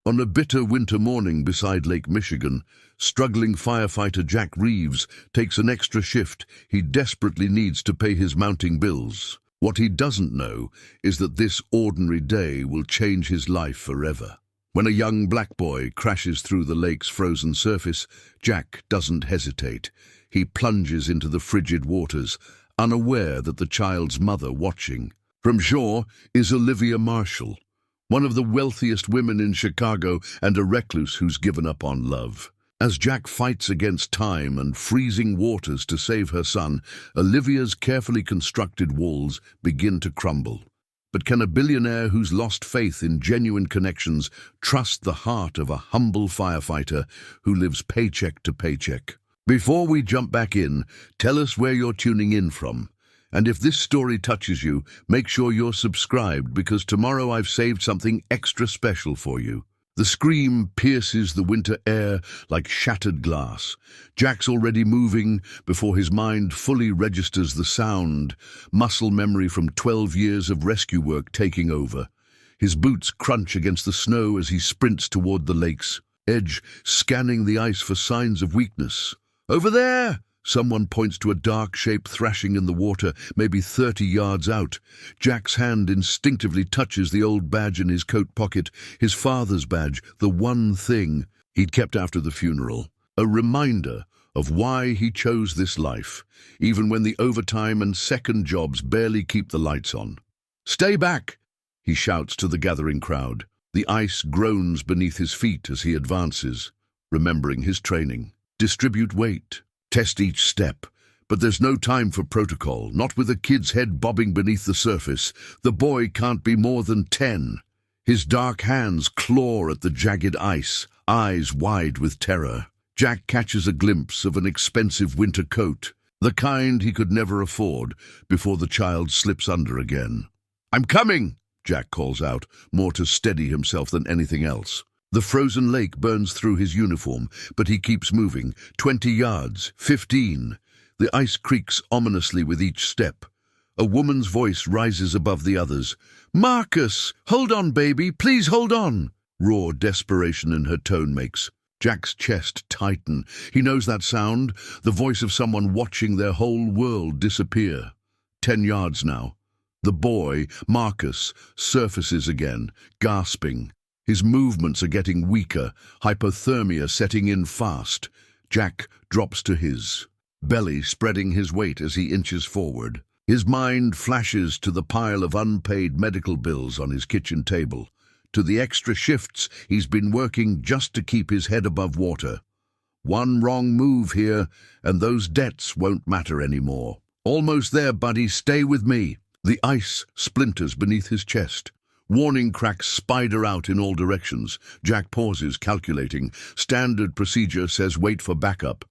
On a bitter winter morning beside Lake Michigan, struggling firefighter Jack Reeves takes an extra shift. He desperately needs to pay his mounting bills. What he doesn't know is that this ordinary day will change his life forever. When a young black boy crashes through the lake's frozen surface, Jack doesn't hesitate. He plunges into the frigid waters, unaware that the child's mother watching. From shore is Olivia Marshall, one of the wealthiest women in Chicago and a recluse who's given up on love. As Jack fights against time and freezing waters to save her son, Olivia's carefully constructed walls begin to crumble. But can a billionaire who's lost faith in genuine connections trust the heart of a humble firefighter who lives paycheck to paycheck? Before we jump back in, tell us where you're tuning in from. And if this story touches you, make sure you're subscribed, because tomorrow I've saved something extra special for you. The scream pierces the winter air like shattered glass. Jack's already moving before his mind fully registers the sound, muscle memory from 12 years of rescue work taking over. His boots crunch against the snow as he sprints toward the lake's edge, scanning the ice for signs of weakness. "Over there!" Someone points to a dark shape thrashing in the water, maybe 30 yards out. Jack's hand instinctively touches the old badge in his coat pocket, his father's badge, the one thing he'd kept after the funeral. A reminder of why he chose this life, even when the overtime and second jobs barely keep the lights on. "Stay back!" he shouts to the gathering crowd. The ice groans beneath his feet as he advances, remembering his training. Distribute weight. Test each step, but there's no time for protocol, not with a kid's head bobbing beneath the surface. The boy can't be more than 10. His dark hands claw at the jagged ice, eyes wide with terror. Jack catches a glimpse of an expensive winter coat, the kind he could never afford, before the child slips under again. "I'm coming!" Jack calls out, more to steady himself than anything else. The frozen lake burns through his uniform, but he keeps moving. 20 yards, 15. The ice creaks ominously with each step. A woman's voice rises above the others. "Marcus! Hold on, baby! Please hold on!" Raw desperation in her tone makes Jack's chest tighten. He knows that sound, the voice of someone watching their whole world disappear. 10 yards now. The boy, Marcus, surfaces again, gasping. His movements are getting weaker, hypothermia setting in fast. Jack drops to his belly, spreading his weight as he inches forward. His mind flashes to the pile of unpaid medical bills on his kitchen table, to the extra shifts he's been working just to keep his head above water. One wrong move here, and those debts won't matter anymore. "Almost there, buddy. Stay with me." The ice splinters beneath his chest. Warning cracks spider out in all directions. Jack pauses, calculating. Standard procedure says wait for backup.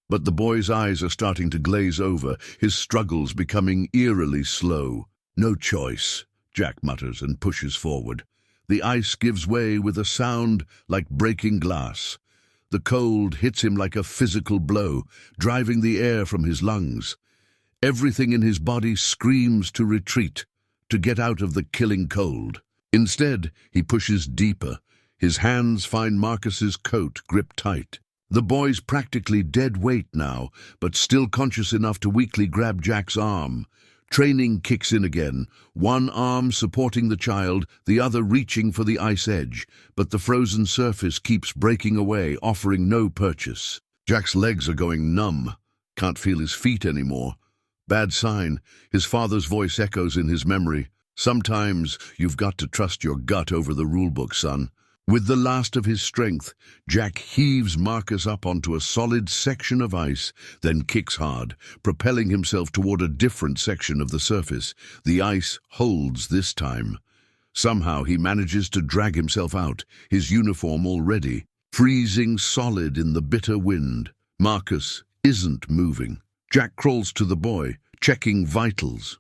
But the boy's eyes are starting to glaze over, his struggles becoming eerily slow. "No choice," Jack mutters and pushes forward. The ice gives way with a sound like breaking glass. The cold hits him like a physical blow, driving the air from his lungs. Everything in his body screams to retreat, to get out of the killing cold. Instead, he pushes deeper. His hands find Marcus's coat gripped tight. The boy's practically dead weight now, but still conscious enough to weakly grab Jack's arm. Training kicks in again, one arm supporting the child, the other reaching for the ice edge, but the frozen surface keeps breaking away, offering no purchase. Jack's legs are going numb, can't feel his feet anymore. Bad sign. His father's voice echoes in his memory. "Sometimes you've got to trust your gut over the rulebook, son." With the last of his strength, Jack heaves Marcus up onto a solid section of ice, then kicks hard, propelling himself toward a different section of the surface. The ice holds this time. Somehow he manages to drag himself out, his uniform already freezing solid in the bitter wind. Marcus isn't moving. Jack crawls to the boy, checking vitals.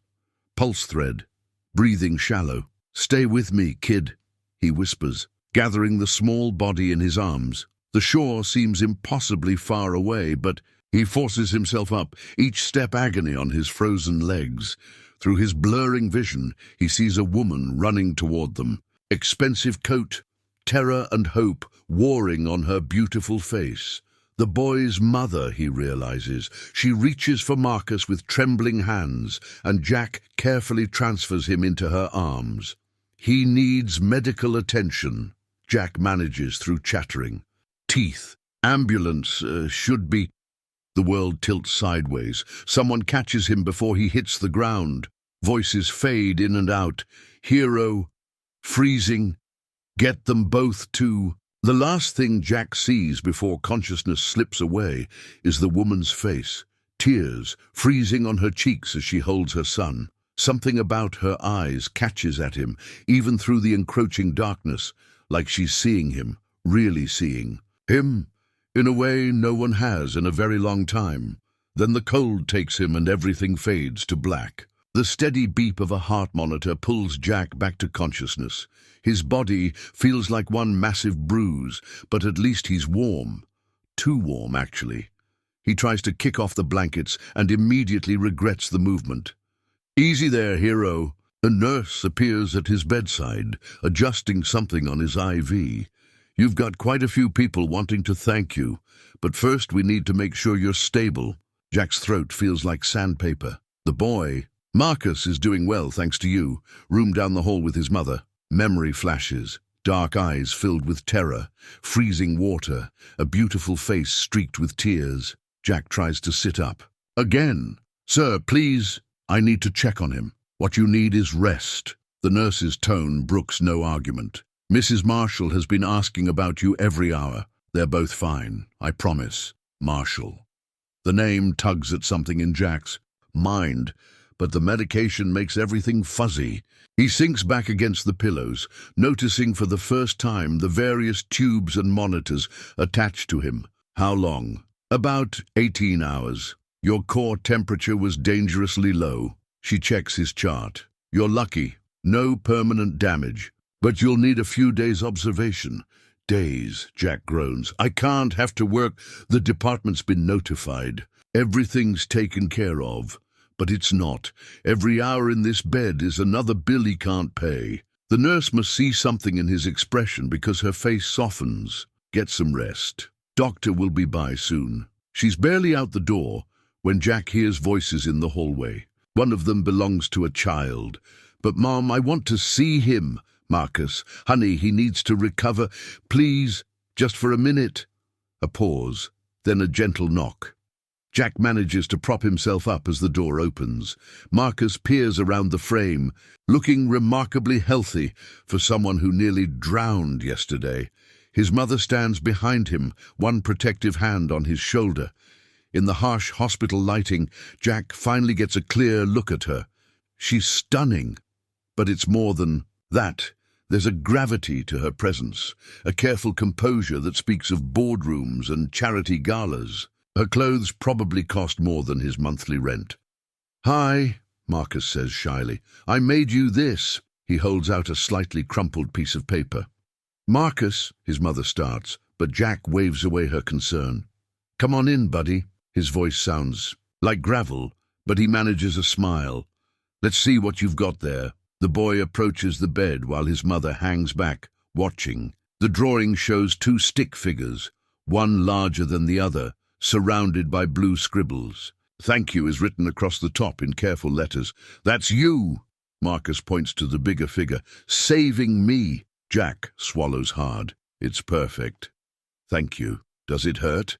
Pulse thread, breathing shallow. "Stay with me, kid," he whispers, gathering the small body in his arms. The shore seems impossibly far away, but he forces himself up, each step agony on his frozen legs. Through his blurring vision, he sees a woman running toward them. Expensive coat, terror and hope warring on her beautiful face. The boy's mother, he realizes. She reaches for Marcus with trembling hands, and Jack carefully transfers him into her arms. He needs medical attention, Jack manages through chattering. Teeth. Ambulance, should be... The world tilts sideways. Someone catches him before he hits the ground. Voices fade in and out. Hero. Freezing. Get them both to... The last thing Jack sees before consciousness slips away is the woman's face. Tears freezing on her cheeks as she holds her son. Something about her eyes catches at him, even through the encroaching darkness, like she's seeing him, really seeing him, in a way no one has in a very long time. Then the cold takes him and everything fades to black. The steady beep of a heart monitor pulls Jack back to consciousness. His body feels like one massive bruise, but at least he's warm. Too warm, actually. He tries to kick off the blankets and immediately regrets the movement. Easy there, hero. A nurse appears at his bedside, adjusting something on his IV. You've got quite a few people wanting to thank you, but first we need to make sure you're stable. Jack's throat feels like sandpaper. The boy, Marcus, is doing well thanks to you. Room down the hall with his mother. Memory flashes, dark eyes filled with terror, freezing water, a beautiful face streaked with tears. Jack tries to sit up. Again. Sir, please, I need to check on him. What you need is rest. The nurse's tone brooks no argument. Mrs. Marshall has been asking about you every hour. They're both fine, I promise. Marshall. The name tugs at something in Jack's mind, but the medication makes everything fuzzy. He sinks back against the pillows, noticing for the first time the various tubes and monitors attached to him. How long? About 18 hours. Your core temperature was dangerously low. She checks his chart. You're lucky. No permanent damage. But you'll need a few days' observation. Days, Jack groans. I can't have to work. The department's been notified. Everything's taken care of. But it's not. Every hour in this bed is another bill he can't pay. The nurse must see something in his expression because her face softens. Get some rest. Doctor will be by soon. She's barely out the door when Jack hears voices in the hallway. One of them belongs to a child. But Mom, I want to see him. Marcus, honey, he needs to recover. Please, just for a minute. A pause, then a gentle knock. Jack manages to prop himself up as the door opens. Marcus peers around the frame, looking remarkably healthy for someone who nearly drowned yesterday. His mother stands behind him, one protective hand on his shoulder. In the harsh hospital lighting, Jack finally gets a clear look at her. She's stunning, but it's more than that. There's a gravity to her presence, a careful composure that speaks of boardrooms and charity galas. Her clothes probably cost more than his monthly rent. Hi, Marcus says shyly. I made you this. He holds out a slightly crumpled piece of paper. Marcus, his mother starts, but Jack waves away her concern. Come on in, buddy. His voice sounds like gravel, but he manages a smile. Let's see what you've got there. The boy approaches the bed while his mother hangs back, watching. The drawing shows two stick figures, one larger than the other, surrounded by blue scribbles. Thank you is written across the top in careful letters. That's you, Marcus points to the bigger figure. Saving me. Jack swallows hard. It's perfect. Thank you. Does it hurt?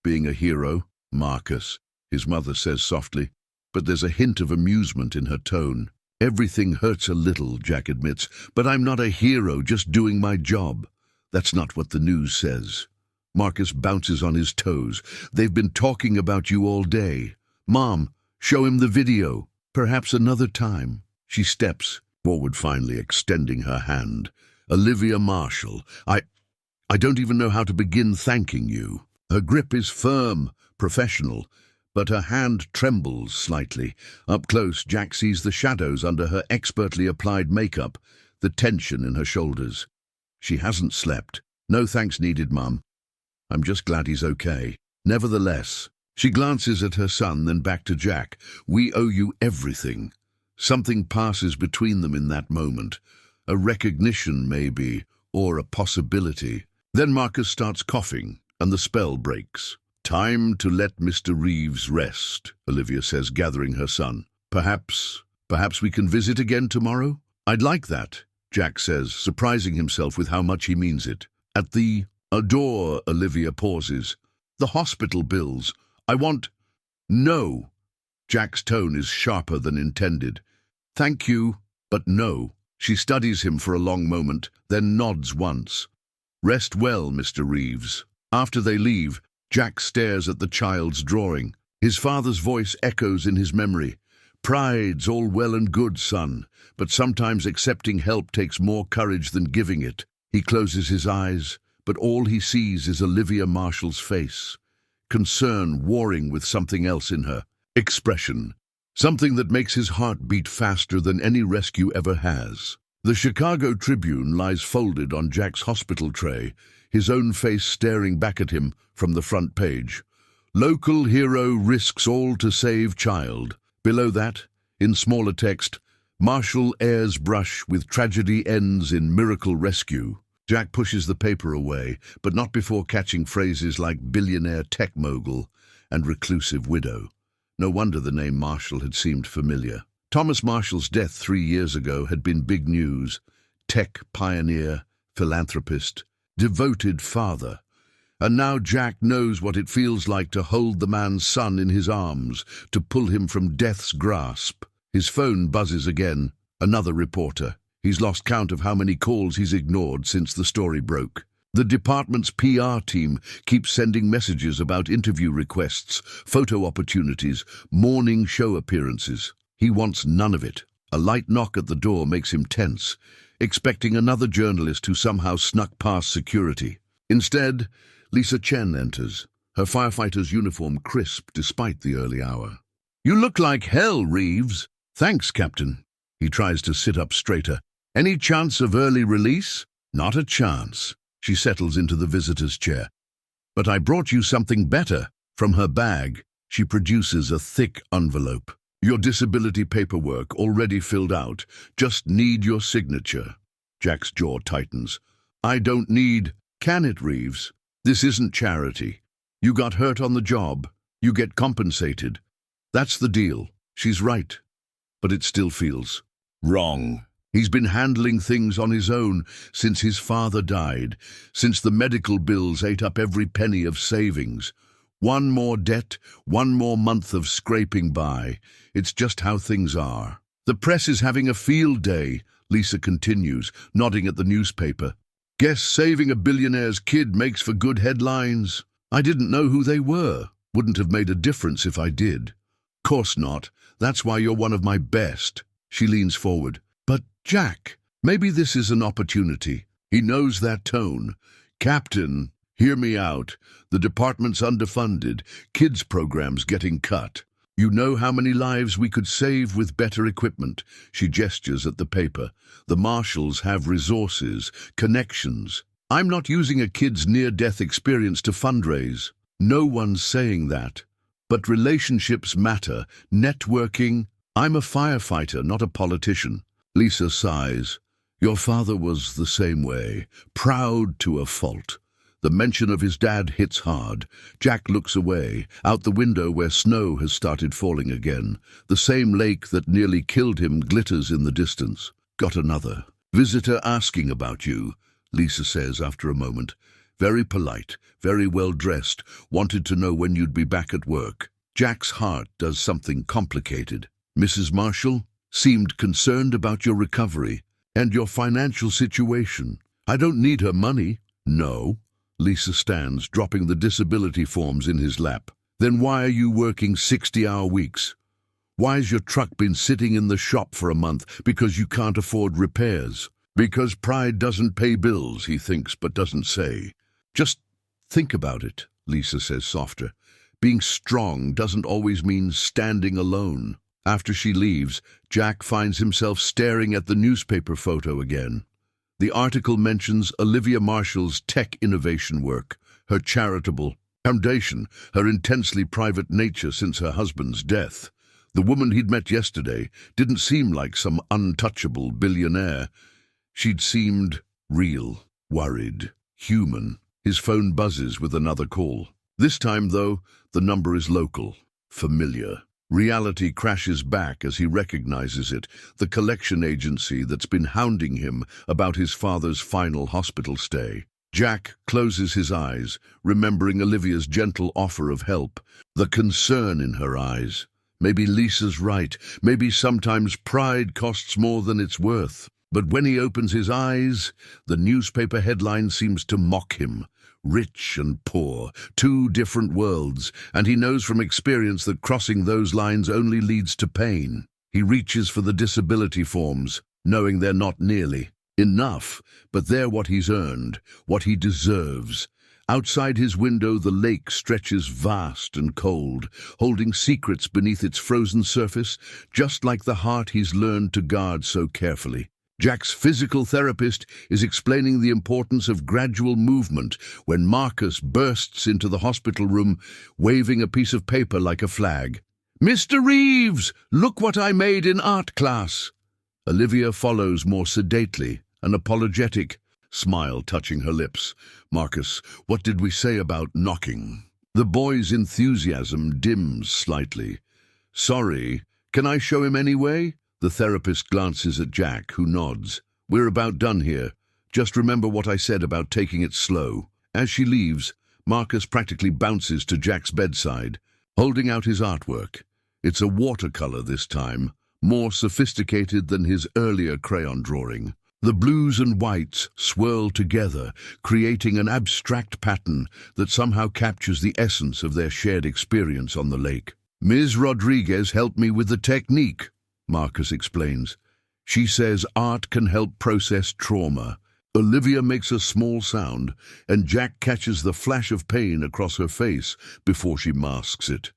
Being a hero, Marcus, his mother says softly, but there's a hint of amusement in her tone. Everything hurts a little, Jack admits, but I'm not a hero, just doing my job. That's not what the news says. Marcus bounces on his toes. They've been talking about you all day. Mom, show him the video. Perhaps another time. She steps forward finally, extending her hand. Olivia Marshall, I don't even know how to begin thanking you. Her grip is firm, professional, but her hand trembles slightly. Up close, Jack sees the shadows under her expertly applied makeup, the tension in her shoulders. She hasn't slept. No thanks needed, Mum. I'm just glad he's okay. Nevertheless, she glances at her son, then back to Jack. We owe you everything. Something passes between them in that moment. A recognition, maybe, or a possibility. Then Marcus starts coughing, and the spell breaks. "Time to let Mr. Reeves rest," Olivia says, gathering her son. Perhaps we can visit again tomorrow?" "I'd like that," Jack says, surprising himself with how much he means it. At the door, Olivia pauses. "The hospital bills. I want—" "No." Jack's tone is sharper than intended. "Thank you, but no." She studies him for a long moment, then nods once. "Rest well, Mr. Reeves." After they leave, Jack stares at the child's drawing. His father's voice echoes in his memory. "Pride's all well and good, son, but sometimes accepting help takes more courage than giving it." He closes his eyes, but all he sees is Olivia Marshall's face. Concern warring with something else in her. Expression. Something that makes his heart beat faster than any rescue ever has. The Chicago Tribune lies folded on Jack's hospital tray, his own face staring back at him from the front page. "Local hero risks all to save child." Below that, in smaller text, "Marshall heirs brush with tragedy ends in miracle rescue." Jack pushes the paper away, but not before catching phrases like billionaire tech mogul and reclusive widow. No wonder the name Marshall had seemed familiar. Thomas Marshall's death 3 years ago had been big news. Tech pioneer, philanthropist, devoted father. And now Jack knows what it feels like to hold the man's son in his arms, to pull him from death's grasp. His phone buzzes again. Another reporter. He's lost count of how many calls he's ignored since the story broke. The department's PR team keeps sending messages about interview requests, photo opportunities, morning show appearances. He wants none of it. A light knock at the door makes him tense, expecting another journalist who somehow snuck past security. Instead, Lisa Chen enters, her firefighter's uniform crisp despite the early hour. "You look like hell, Reeves." "Thanks, Captain." He tries to sit up straighter. "Any chance of early release?" "Not a chance." She settles into the visitor's chair. "But I brought you something better." From her bag, she produces a thick envelope. "Your disability paperwork already filled out. Just need your signature." Jack's jaw tightens. "I don't need—" "Can it, Reeves? This isn't charity. You got hurt on the job. You get compensated. That's the deal." She's right, but it still feels wrong. He's been handling things on his own since his father died, since the medical bills ate up every penny of savings. One more debt, one more month of scraping by. It's just how things are. "The press is having a field day," Lisa continues, nodding at the newspaper. "Guess saving a billionaire's kid makes for good headlines." "I didn't know who they were. Wouldn't have made a difference if I did." "Course not. That's why you're one of my best." She leans forward. "But, Jack, maybe this is an opportunity." He knows that tone. "Captain, hear me out. The department's underfunded. Kids' programs getting cut. You know how many lives we could save with better equipment." She gestures at the paper. "The Marshalls have resources, connections. I'm not using a kid's near-death experience to fundraise." No one's saying that. But relationships matter. Networking. "I'm a firefighter, not a politician." Lisa sighs. "Your father was the same way. Proud to a fault." The mention of his dad hits hard. Jack looks away, out the window where snow has started falling again. The same lake that nearly killed him glitters in the distance. "Got another visitor asking about you," Lisa says after a moment. "Very polite, very well dressed, wanted to know when you'd be back at work." Jack's heart does something complicated. "Mrs. Marshall seemed concerned about your recovery and your financial situation." "I don't need her money." "No." Lisa stands, dropping the disability forms in his lap. "Then why are you working 60-hour weeks? Why's your truck been sitting in the shop for a month? Because you can't afford repairs." "Because pride doesn't pay bills," he thinks but doesn't say. "Just think about it," Lisa says softer. "Being strong doesn't always mean standing alone." After she leaves, Jack finds himself staring at the newspaper photo again. The article mentions Olivia Marshall's tech innovation work, her charitable foundation, her intensely private nature since her husband's death. The woman he'd met yesterday didn't seem like some untouchable billionaire. She'd seemed real. Worried. Human. His phone buzzes with another call. This time, though, the number is local. Familiar. Reality crashes back as he recognizes it, the collection agency that's been hounding him about his father's final hospital stay. Jack closes his eyes, remembering Olivia's gentle offer of help, the concern in her eyes. Maybe Lisa's right. Maybe sometimes pride costs more than it's worth. But when he opens his eyes, the newspaper headline seems to mock him. Rich and poor, two different worlds, and he knows from experience that crossing those lines only leads to pain. He reaches for the disability forms, knowing they're not nearly enough, but they're what he's earned, what he deserves. Outside his window, the lake stretches vast and cold, holding secrets beneath its frozen surface, just like the heart he's learned to guard so carefully. Jack's physical therapist is explaining the importance of gradual movement when Marcus bursts into the hospital room, waving a piece of paper like a flag. "Mr. Reeves, look what I made in art class!" Olivia follows more sedately, an apologetic smile touching her lips. "Marcus, what did we say about knocking?" The boy's enthusiasm dims slightly. "Sorry, can I show him anyway?" The therapist glances at Jack, who nods. "We're about done here. Just remember what I said about taking it slow." As she leaves, Marcus practically bounces to Jack's bedside, holding out his artwork. It's a watercolor this time, more sophisticated than his earlier crayon drawing. The blues and whites swirl together, creating an abstract pattern that somehow captures the essence of their shared experience on the lake. "Ms. Rodriguez helped me with the technique," Marcus explains. "She says art can help process trauma." Olivia makes a small sound, and Jack catches the flash of pain across her face before she masks it.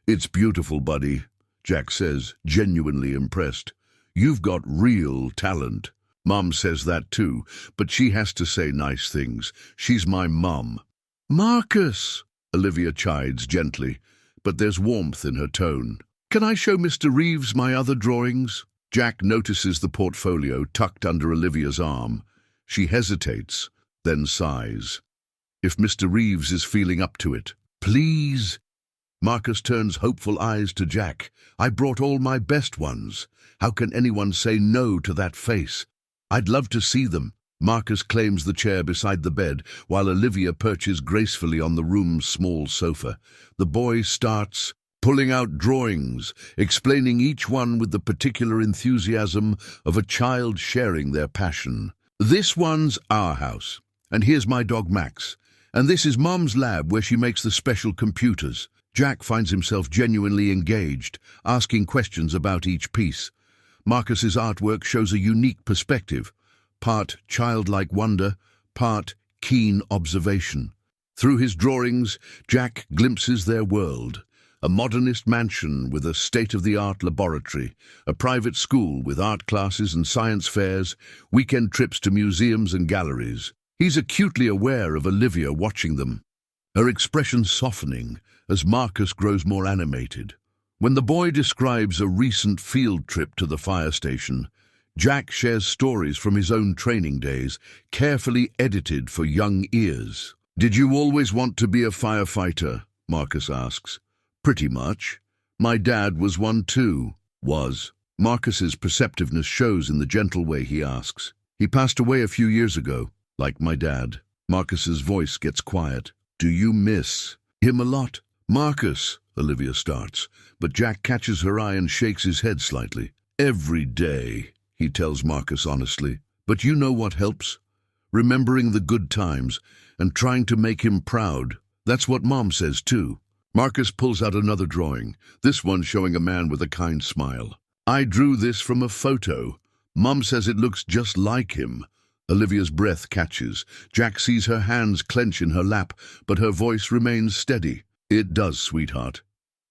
"It's beautiful, buddy," Jack says, genuinely impressed. "You've got real talent." Mom says that too, but she has to say nice things. She's my mum. "Marcus," Olivia chides gently, but there's warmth in her tone. "Can I show Mr. Reeves my other drawings?" Jack notices the portfolio tucked under Olivia's arm. She hesitates, then sighs. If Mr. Reeves is feeling up to it. "Please." Marcus turns hopeful eyes to Jack. "I brought all my best ones. How can anyone say no to that face? I'd love to see them." Marcus claims the chair beside the bed, while Olivia perches gracefully on the room's small sofa. The boy starts pulling out drawings, explaining each one with the particular enthusiasm of a child sharing their passion. "This one's our house, and here's my dog Max, and this is Mom's lab where she makes the special computers." Jack finds himself genuinely engaged, asking questions about each piece. Marcus's artwork shows a unique perspective, part childlike wonder, part keen observation. Through his drawings, Jack glimpses their world. A modernist mansion with a state-of-the-art laboratory, a private school with art classes and science fairs, weekend trips to museums and galleries. He's acutely aware of Olivia watching them, her expression softening as Marcus grows more animated. When the boy describes a recent field trip to the fire station, Jack shares stories from his own training days, carefully edited for young ears. "Did you always want to be a firefighter?" Marcus asks. "Pretty much. My dad was one too." Was. Marcus's perceptiveness shows in the gentle way he asks. "He passed away a few years ago, like my dad." Marcus's voice gets quiet. "Do you miss him a lot?" "Marcus," Olivia starts, but Jack catches her eye and shakes his head slightly. "Every day," he tells Marcus honestly. "But you know what helps? Remembering the good times and trying to make him proud. That's what Mom says too." Marcus pulls out another drawing, this one showing a man with a kind smile. "I drew this from a photo. Mom says it looks just like him." Olivia's breath catches. Jack sees her hands clench in her lap, but her voice remains steady. "It does, sweetheart.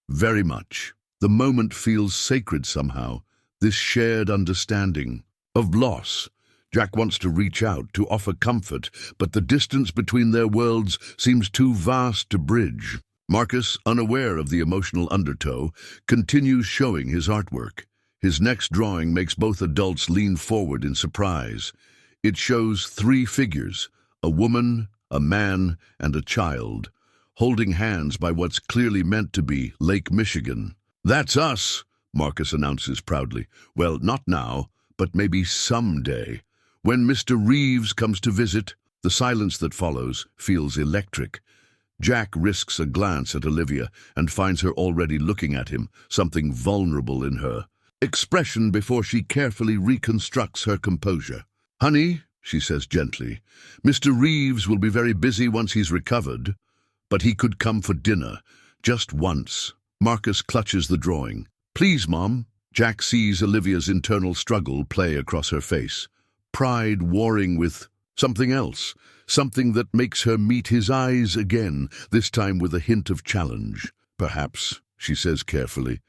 Very much." The moment feels sacred somehow, this shared understanding of loss. Jack wants to reach out, to offer comfort, but the distance between their worlds seems too vast to bridge. Marcus, unaware of the emotional undertow, continues showing his artwork. His next drawing makes both adults lean forward in surprise. It shows three figures, A woman, a man, and a child, holding hands by what's clearly meant to be Lake Michigan. "That's us," Marcus announces proudly. "Well, not now, but maybe someday. When Mr. Reeves comes to visit." The silence that follows feels electric. Jack risks a glance at Olivia and finds her already looking at him, something vulnerable in her expression before she carefully reconstructs her composure. "Honey," she says gently, "Mr. Reeves will be very busy once he's recovered, but he could come for dinner, just once." Marcus clutches the drawing. "Please, Mom." Jack sees Olivia's internal struggle play across her face, pride warring with something else, something that makes her meet his eyes again, this time with a hint of challenge. "Perhaps," she says carefully,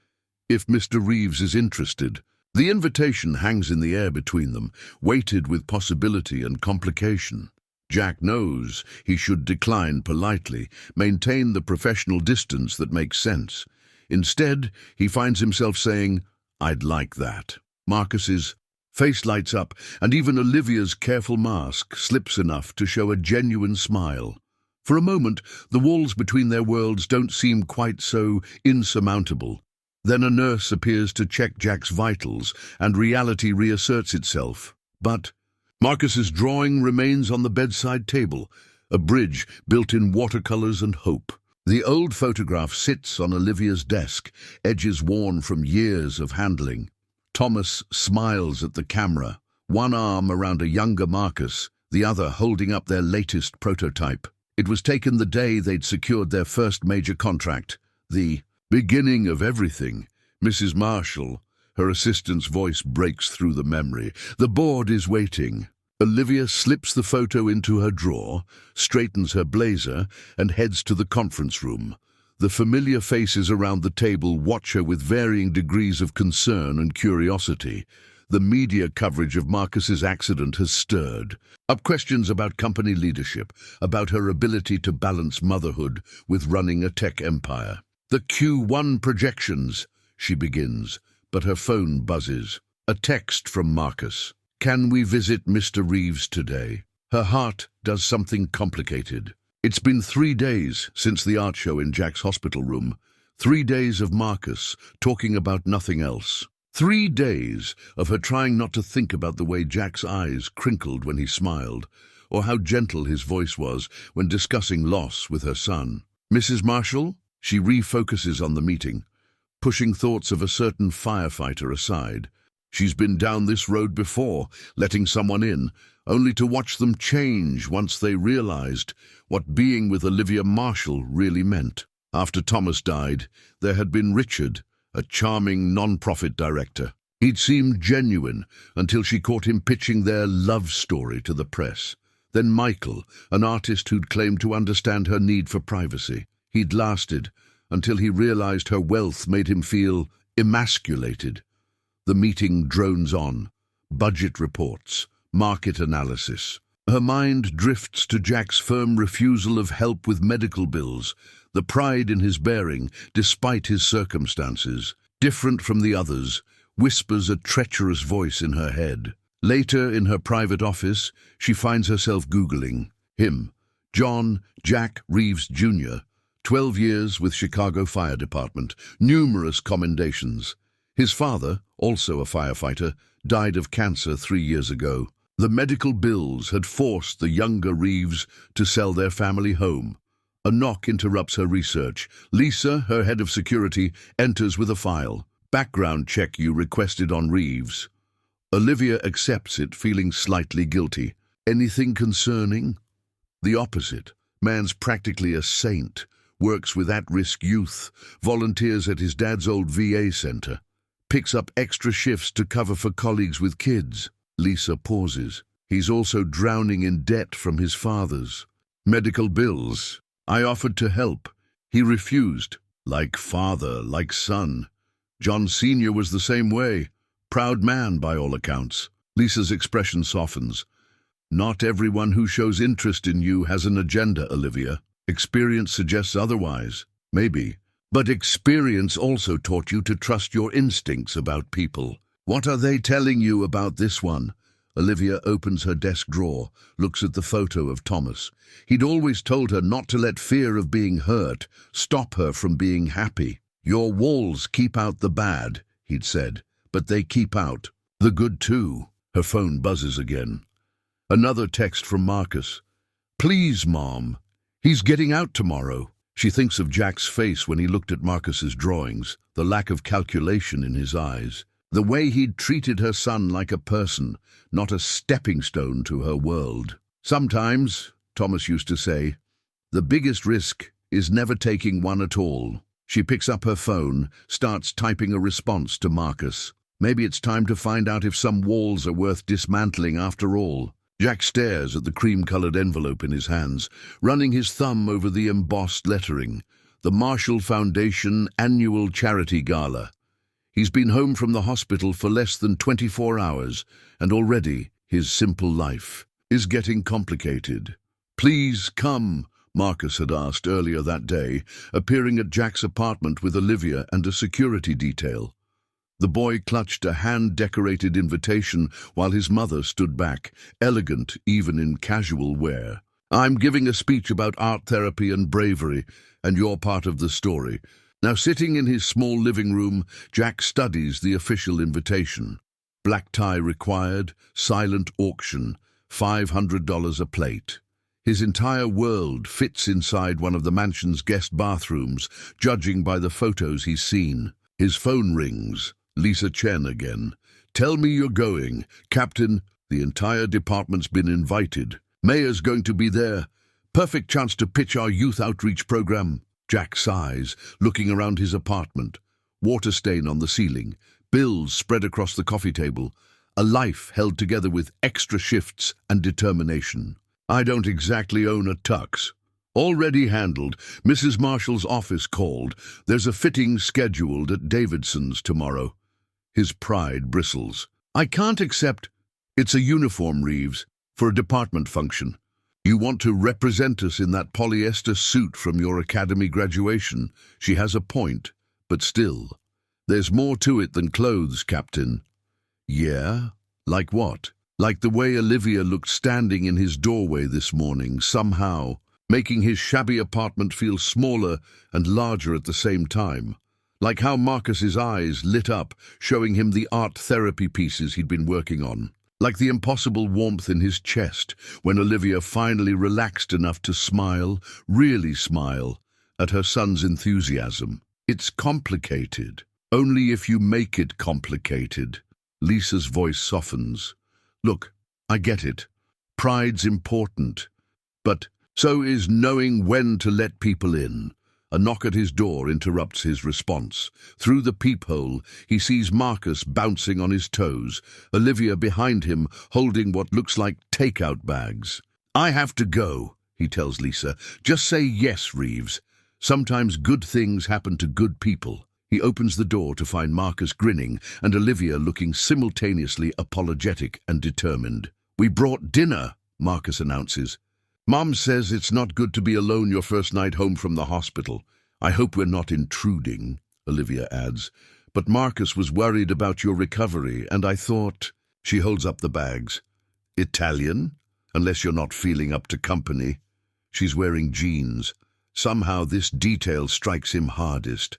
"if Mr. Reeves is interested." The invitation hangs in the air between them, weighted with possibility and complication. Jack knows he should decline politely, maintain the professional distance that makes sense. Instead, he finds himself saying, "I'd like that." Marcus's face lights up, and even Olivia's careful mask slips enough to show a genuine smile. For a moment, the walls between their worlds don't seem quite so insurmountable. Then a nurse appears to check Jack's vitals, and reality reasserts itself. But Marcus's drawing remains on the bedside table, a bridge built in watercolors and hope. The old photograph sits on Olivia's desk, edges worn from years of handling. Thomas smiles at the camera, one arm around a younger Marcus, the other holding up their latest prototype. It was taken the day they'd secured their first major contract, the beginning of everything. "Mrs. Marshall," her assistant's voice breaks through the memory. "The board is waiting." Olivia slips the photo into her drawer, straightens her blazer, and heads to the conference room. The familiar faces around the table watch her with varying degrees of concern and curiosity. The media coverage of Marcus's accident has stirred up questions about company leadership, about her ability to balance motherhood with running a tech empire. "The Q1 projections," she begins, but her phone buzzes. A text from Marcus. "Can we visit Mr. Reeves today?" Her heart does something complicated. It's been 3 days since the art show in Jack's hospital room. 3 days of Marcus talking about nothing else. 3 days of her trying not to think about the way Jack's eyes crinkled when he smiled, or how gentle his voice was when discussing loss with her son. "Mrs. Marshall?" She refocuses on the meeting, pushing thoughts of a certain firefighter aside. She's been down this road before, letting someone in, only to watch them change once they realized what being with Olivia Marshall really meant. After Thomas died, there had been Richard, a charming non-profit director. He'd seemed genuine until she caught him pitching their love story to the press. Then Michael, an artist who'd claimed to understand her need for privacy. He'd lasted until he realized her wealth made him feel emasculated. The meeting drones on. Budget reports, market analysis. Her mind drifts to Jack's firm refusal of help with medical bills, the pride in his bearing, despite his circumstances. Different from the others, whispers a treacherous voice in her head. Later, in her private office, she finds herself Googling him, John Jack Reeves Jr., 12 years with Chicago Fire Department, numerous commendations. His father, also a firefighter, died of cancer 3 years ago. The medical bills had forced the younger Reeves to sell their family home. A knock interrupts her research. Lisa, her head of security, enters with a file. "Background check you requested on Reeves." Olivia accepts it, feeling slightly guilty. "Anything concerning?" The opposite. Man's practically a saint, works with at-risk youth, volunteers at his dad's old VA center, picks up extra shifts to cover for colleagues with kids. Lisa pauses. He's also drowning in debt from his father's medical bills. "I offered to help. He refused." Like father, like son. John Sr. was the same way. Proud man, by all accounts. Lisa's expression softens. "Not everyone who shows interest in you has an agenda, Olivia. Experience suggests otherwise. Maybe. But experience also taught you to trust your instincts about people. What are they telling you about this one?" Olivia opens her desk drawer, looks at the photo of Thomas. He'd always told her not to let fear of being hurt stop her from being happy. Your walls keep out the bad, he'd said, but they keep out the good too. Her phone buzzes again. Another text from Marcus. Please, Mom. He's getting out tomorrow. She thinks of Jack's face when he looked at Marcus's drawings, the lack of calculation in his eyes, the way he'd treated her son like a person, not a stepping stone to her world. Sometimes, Thomas used to say, the biggest risk is never taking one at all. She picks up her phone, starts typing a response to Marcus. Maybe it's time to find out if some walls are worth dismantling after all. Jack stares at the cream-colored envelope in his hands, running his thumb over the embossed lettering. The Marshall Foundation Annual Charity Gala. He's been home from the hospital for less than 24 hours, and already his simple life is getting complicated. Please come, Marcus had asked earlier that day, appearing at Jack's apartment with Olivia and a security detail. The boy clutched a hand-decorated invitation while his mother stood back, elegant even in casual wear. I'm giving a speech about art therapy and bravery, and you're part of the story. Now, sitting in his small living room, Jack studies the official invitation. Black tie required, silent auction, $500 a plate. His entire world fits inside one of the mansion's guest bathrooms, judging by the photos he's seen. His phone rings. Lisa Chen again. Tell me you're going. Captain, the entire department's been invited. Mayor's going to be there. Perfect chance to pitch our youth outreach program. Jack sighs, looking around his apartment. Water stain on the ceiling. Bills spread across the coffee table. A life held together with extra shifts and determination. I don't exactly own a tux. Already handled. Mrs. Marshall's office called. There's a fitting scheduled at Davidson's tomorrow. His pride bristles. I can't accept. It's a uniform, Reeves, for a department function. You want to represent us in that polyester suit from your academy graduation. She has a point, but still. There's more to it than clothes, Captain. Yeah? Like what? Like the way Olivia looked standing in his doorway this morning, somehow, making his shabby apartment feel smaller and larger at the same time. Like how Marcus's eyes lit up, showing him the art therapy pieces he'd been working on. Like the impossible warmth in his chest when Olivia finally relaxed enough to smile, really smile, at her son's enthusiasm. It's complicated. Only if you make it complicated. Lisa's voice softens. Look, I get it. Pride's important. But so is knowing when to let people in. A knock at his door interrupts his response. Through the peephole, he sees Marcus bouncing on his toes, Olivia behind him holding what looks like takeout bags. I have to go, he tells Lisa. Just say yes, Reeves. Sometimes good things happen to good people. He opens the door to find Marcus grinning and Olivia looking simultaneously apologetic and determined. We brought dinner, Marcus announces. Mom says it's not good to be alone your first night home from the hospital. I hope we're not intruding, Olivia adds. But Marcus was worried about your recovery, and I thought... She holds up the bags. Italian? Unless you're not feeling up to company. She's wearing jeans. Somehow this detail strikes him hardest.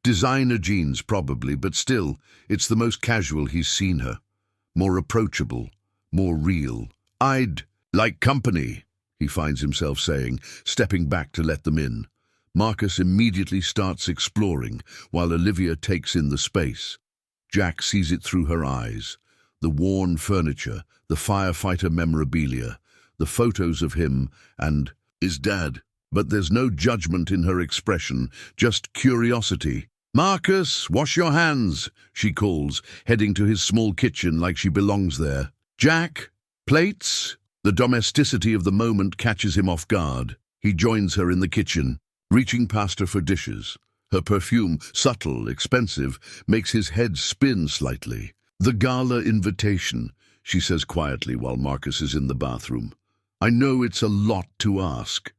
Designer jeans, probably, but still, it's the most casual he's seen her. More approachable, more real. I'd like company, he finds himself saying, stepping back to let them in. Marcus immediately starts exploring, while Olivia takes in the space. Jack sees it through her eyes. The worn furniture, the firefighter memorabilia, the photos of him and his dad. But there's no judgment in her expression, just curiosity. Marcus, wash your hands, she calls, heading to his small kitchen like she belongs there. Jack, plates? The domesticity of the moment catches him off guard. He joins her in the kitchen, reaching past her for dishes. Her perfume, subtle, expensive, makes his head spin slightly. The gala invitation, she says quietly while Marcus is in the bathroom. I know it's a lot to ask.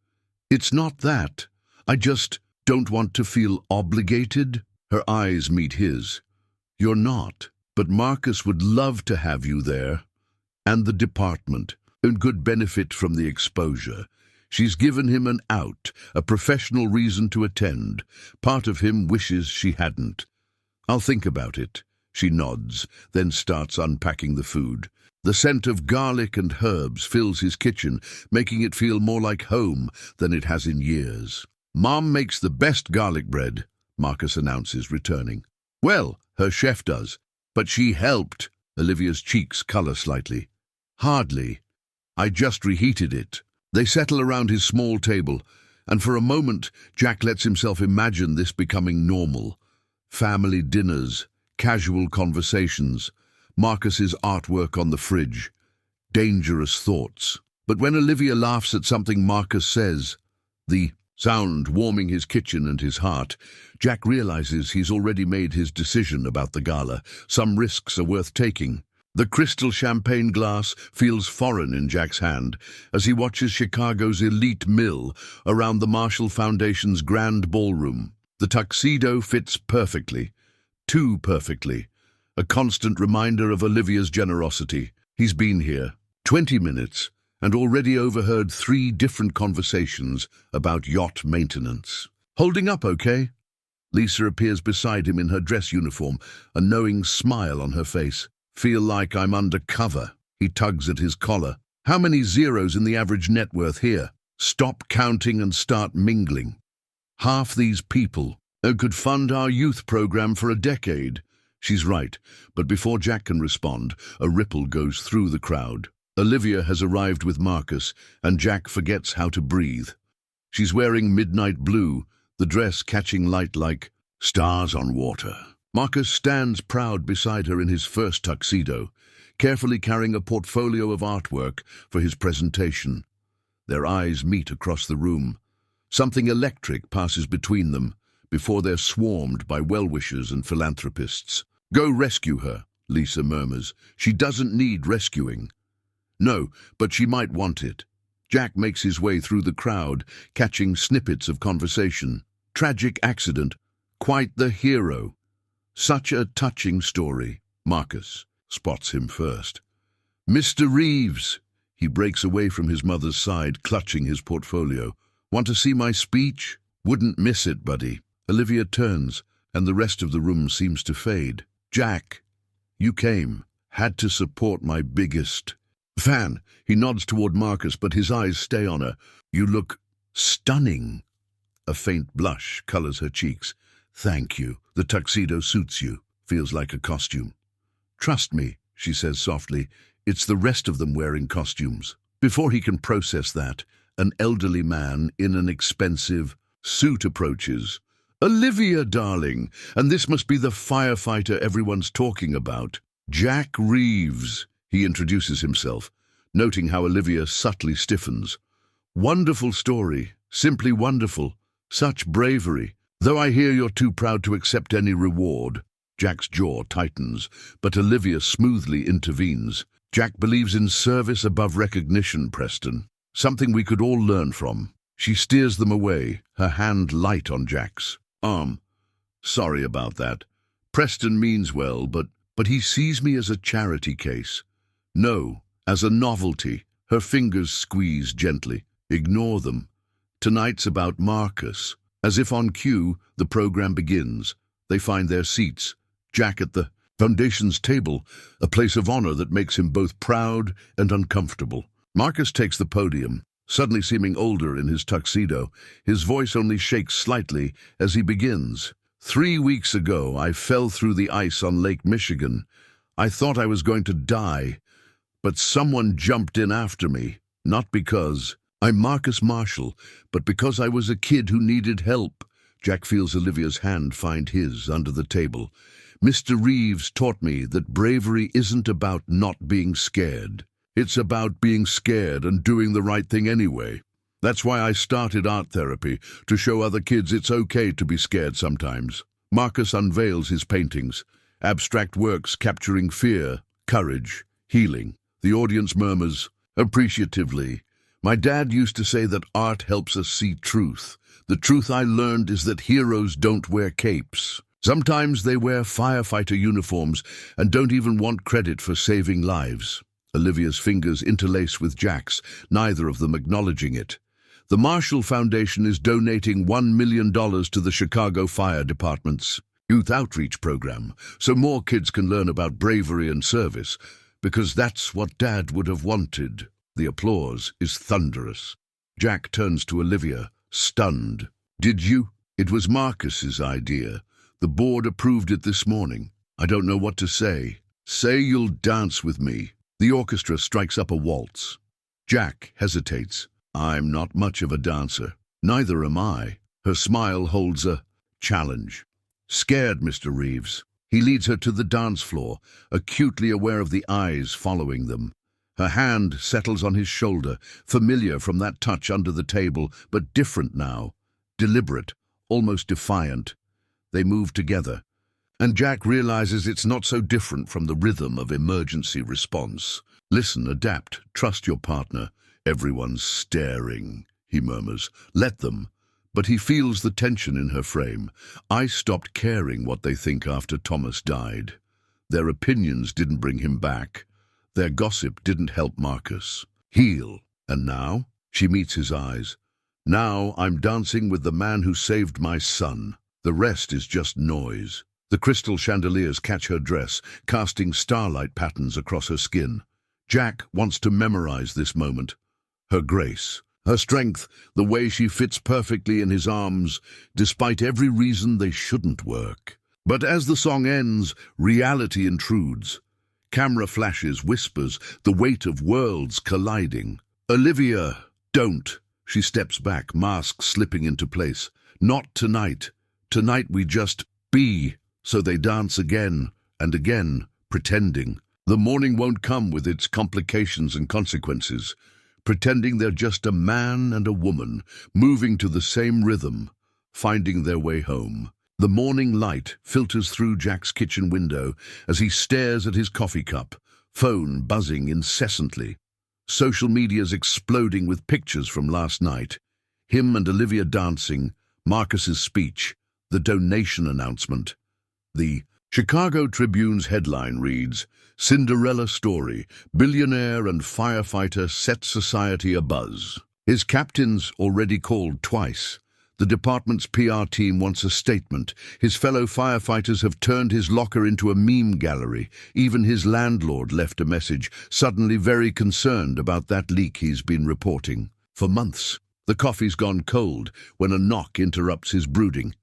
It's not that. I just don't want to feel obligated. Her eyes meet his. You're not, but Marcus would love to have you there. and the department, and could benefit from the exposure. She's given him an out, a professional reason to attend. Part of him wishes she hadn't. I'll think about it. She nods, then starts unpacking the food. The scent of garlic and herbs fills his kitchen, making it feel more like home than it has in years. Mom makes the best garlic bread, Marcus announces, returning. Well, her chef does, but she helped. Olivia's cheeks color slightly. Hardly. I just reheated it. They settle around his small table, and for a moment Jack lets himself imagine this becoming normal. Family dinners, casual conversations, Marcus's artwork on the fridge. Dangerous thoughts. But when Olivia laughs at something Marcus says, the sound warming his kitchen and his heart, Jack realizes he's already made his decision about the gala. Some risks are worth taking. The crystal champagne glass feels foreign in Jack's hand as he watches Chicago's elite mill around the Marshall Foundation's grand ballroom. The tuxedo fits perfectly, too perfectly, a constant reminder of Olivia's generosity. He's been here 20 minutes and already overheard 3 different conversations about yacht maintenance. Holding up okay? Lisa appears beside him in her dress uniform, a knowing smile on her face. Feel like I'm undercover. He tugs at his collar. How many zeros in the average net worth here? Stop counting and start mingling. Half these people could fund our youth program for a decade. She's right, but before Jack can respond, a ripple goes through the crowd. Olivia has arrived with Marcus, and Jack forgets how to breathe. She's wearing midnight blue, the dress catching light like stars on water. Marcus stands proud beside her in his first tuxedo, carefully carrying a portfolio of artwork for his presentation. Their eyes meet across the room. Something electric passes between them before they're swarmed by well-wishers and philanthropists. Go rescue her, Lisa murmurs. She doesn't need rescuing. No, but she might want it. Jack makes his way through the crowd, catching snippets of conversation. Tragic accident. Quite the hero. Such a touching story. Marcus spots him first. Mr. Reeves. He breaks away from his mother's side, clutching his portfolio. Want to see my speech? Wouldn't miss it, buddy. Olivia turns, and the rest of the room seems to fade. Jack, you came. Had to support my biggest fan. He nods toward Marcus, but his eyes stay on her. You look stunning. A faint blush colors her cheeks. Thank you. The tuxedo suits you. Feels like a costume. Trust me, she says softly. It's the rest of them wearing costumes. Before he can process that, an elderly man in an expensive suit approaches. Olivia, darling, and this must be the firefighter everyone's talking about. Jack Reeves, he introduces himself, noting how Olivia subtly stiffens. Wonderful story, simply wonderful. Such bravery. Though I hear you're too proud to accept any reward. Jack's jaw tightens, but Olivia smoothly intervenes. Jack believes in service above recognition, Preston. Something we could all learn from. She steers them away, her hand light on Jack's arm. Sorry about that. Preston means well, but he sees me as a charity case. No, as a novelty. Her fingers squeeze gently. Ignore them. Tonight's about Marcus. As if on cue, the program begins. They find their seats. Jack at the Foundation's table, a place of honor that makes him both proud and uncomfortable. Marcus takes the podium, suddenly seeming older in his tuxedo. His voice only shakes slightly as he begins. 3 weeks ago, I fell through the ice on Lake Michigan. I thought I was going to die, but someone jumped in after me. Not because I'm Marcus Marshall, but because I was a kid who needed help. Jack feels Olivia's hand find his under the table. Mr. Reeves taught me that bravery isn't about not being scared. It's about being scared and doing the right thing anyway. That's why I started art therapy, to show other kids it's okay to be scared sometimes. Marcus unveils his paintings, abstract works capturing fear, courage, healing. The audience murmurs appreciatively. My dad used to say that art helps us see truth. The truth I learned is that heroes don't wear capes. Sometimes they wear firefighter uniforms and don't even want credit for saving lives. Olivia's fingers interlace with Jack's, neither of them acknowledging it. The Marshall Foundation is donating $1 million to the Chicago Fire Department's youth outreach program, so more kids can learn about bravery and service, because that's what Dad would have wanted. The applause is thunderous. Jack turns to Olivia, stunned. Did you? It was Marcus's idea. The board approved it this morning. I don't know what to say. Say you'll dance with me. The orchestra strikes up a waltz. Jack hesitates. I'm not much of a dancer. Neither am I. Her smile holds a challenge. Scared, Mr. Reeves. He leads her to the dance floor, acutely aware of the eyes following them. Her hand settles on his shoulder, familiar from that touch under the table, but different now. Deliberate, almost defiant. They move together, and Jack realizes it's not so different from the rhythm of emergency response. Listen, adapt, trust your partner. Everyone's staring, he murmurs. Let them. But he feels the tension in her frame. I stopped caring what they think after Thomas died. Their opinions didn't bring him back. Their gossip didn't help Marcus. Heal. And now? She meets his eyes. Now I'm dancing with the man who saved my son. The rest is just noise. The crystal chandeliers catch her dress, casting starlight patterns across her skin. Jack wants to memorize this moment. Her grace, her strength, the way she fits perfectly in his arms, despite every reason they shouldn't work. But as the song ends, reality intrudes. Camera flashes, whispers, the weight of worlds colliding. Olivia, don't. She steps back, mask slipping into place. Not tonight. Tonight we just be. So they dance again and again, pretending. The morning won't come with its complications and consequences. Pretending they're just a man and a woman, moving to the same rhythm, finding their way home. The morning light filters through Jack's kitchen window as he stares at his coffee cup, phone buzzing incessantly. Social media's exploding with pictures from last night. Him and Olivia dancing, Marcus's speech, the donation announcement. The Chicago Tribune's headline reads, Cinderella Story, Billionaire and Firefighter Set Society Abuzz. His captain's already called twice. The department's PR team wants a statement. His fellow firefighters have turned his locker into a meme gallery. Even his landlord left a message, suddenly very concerned about that leak he's been reporting. For months, the coffee's gone cold when a knock interrupts his brooding.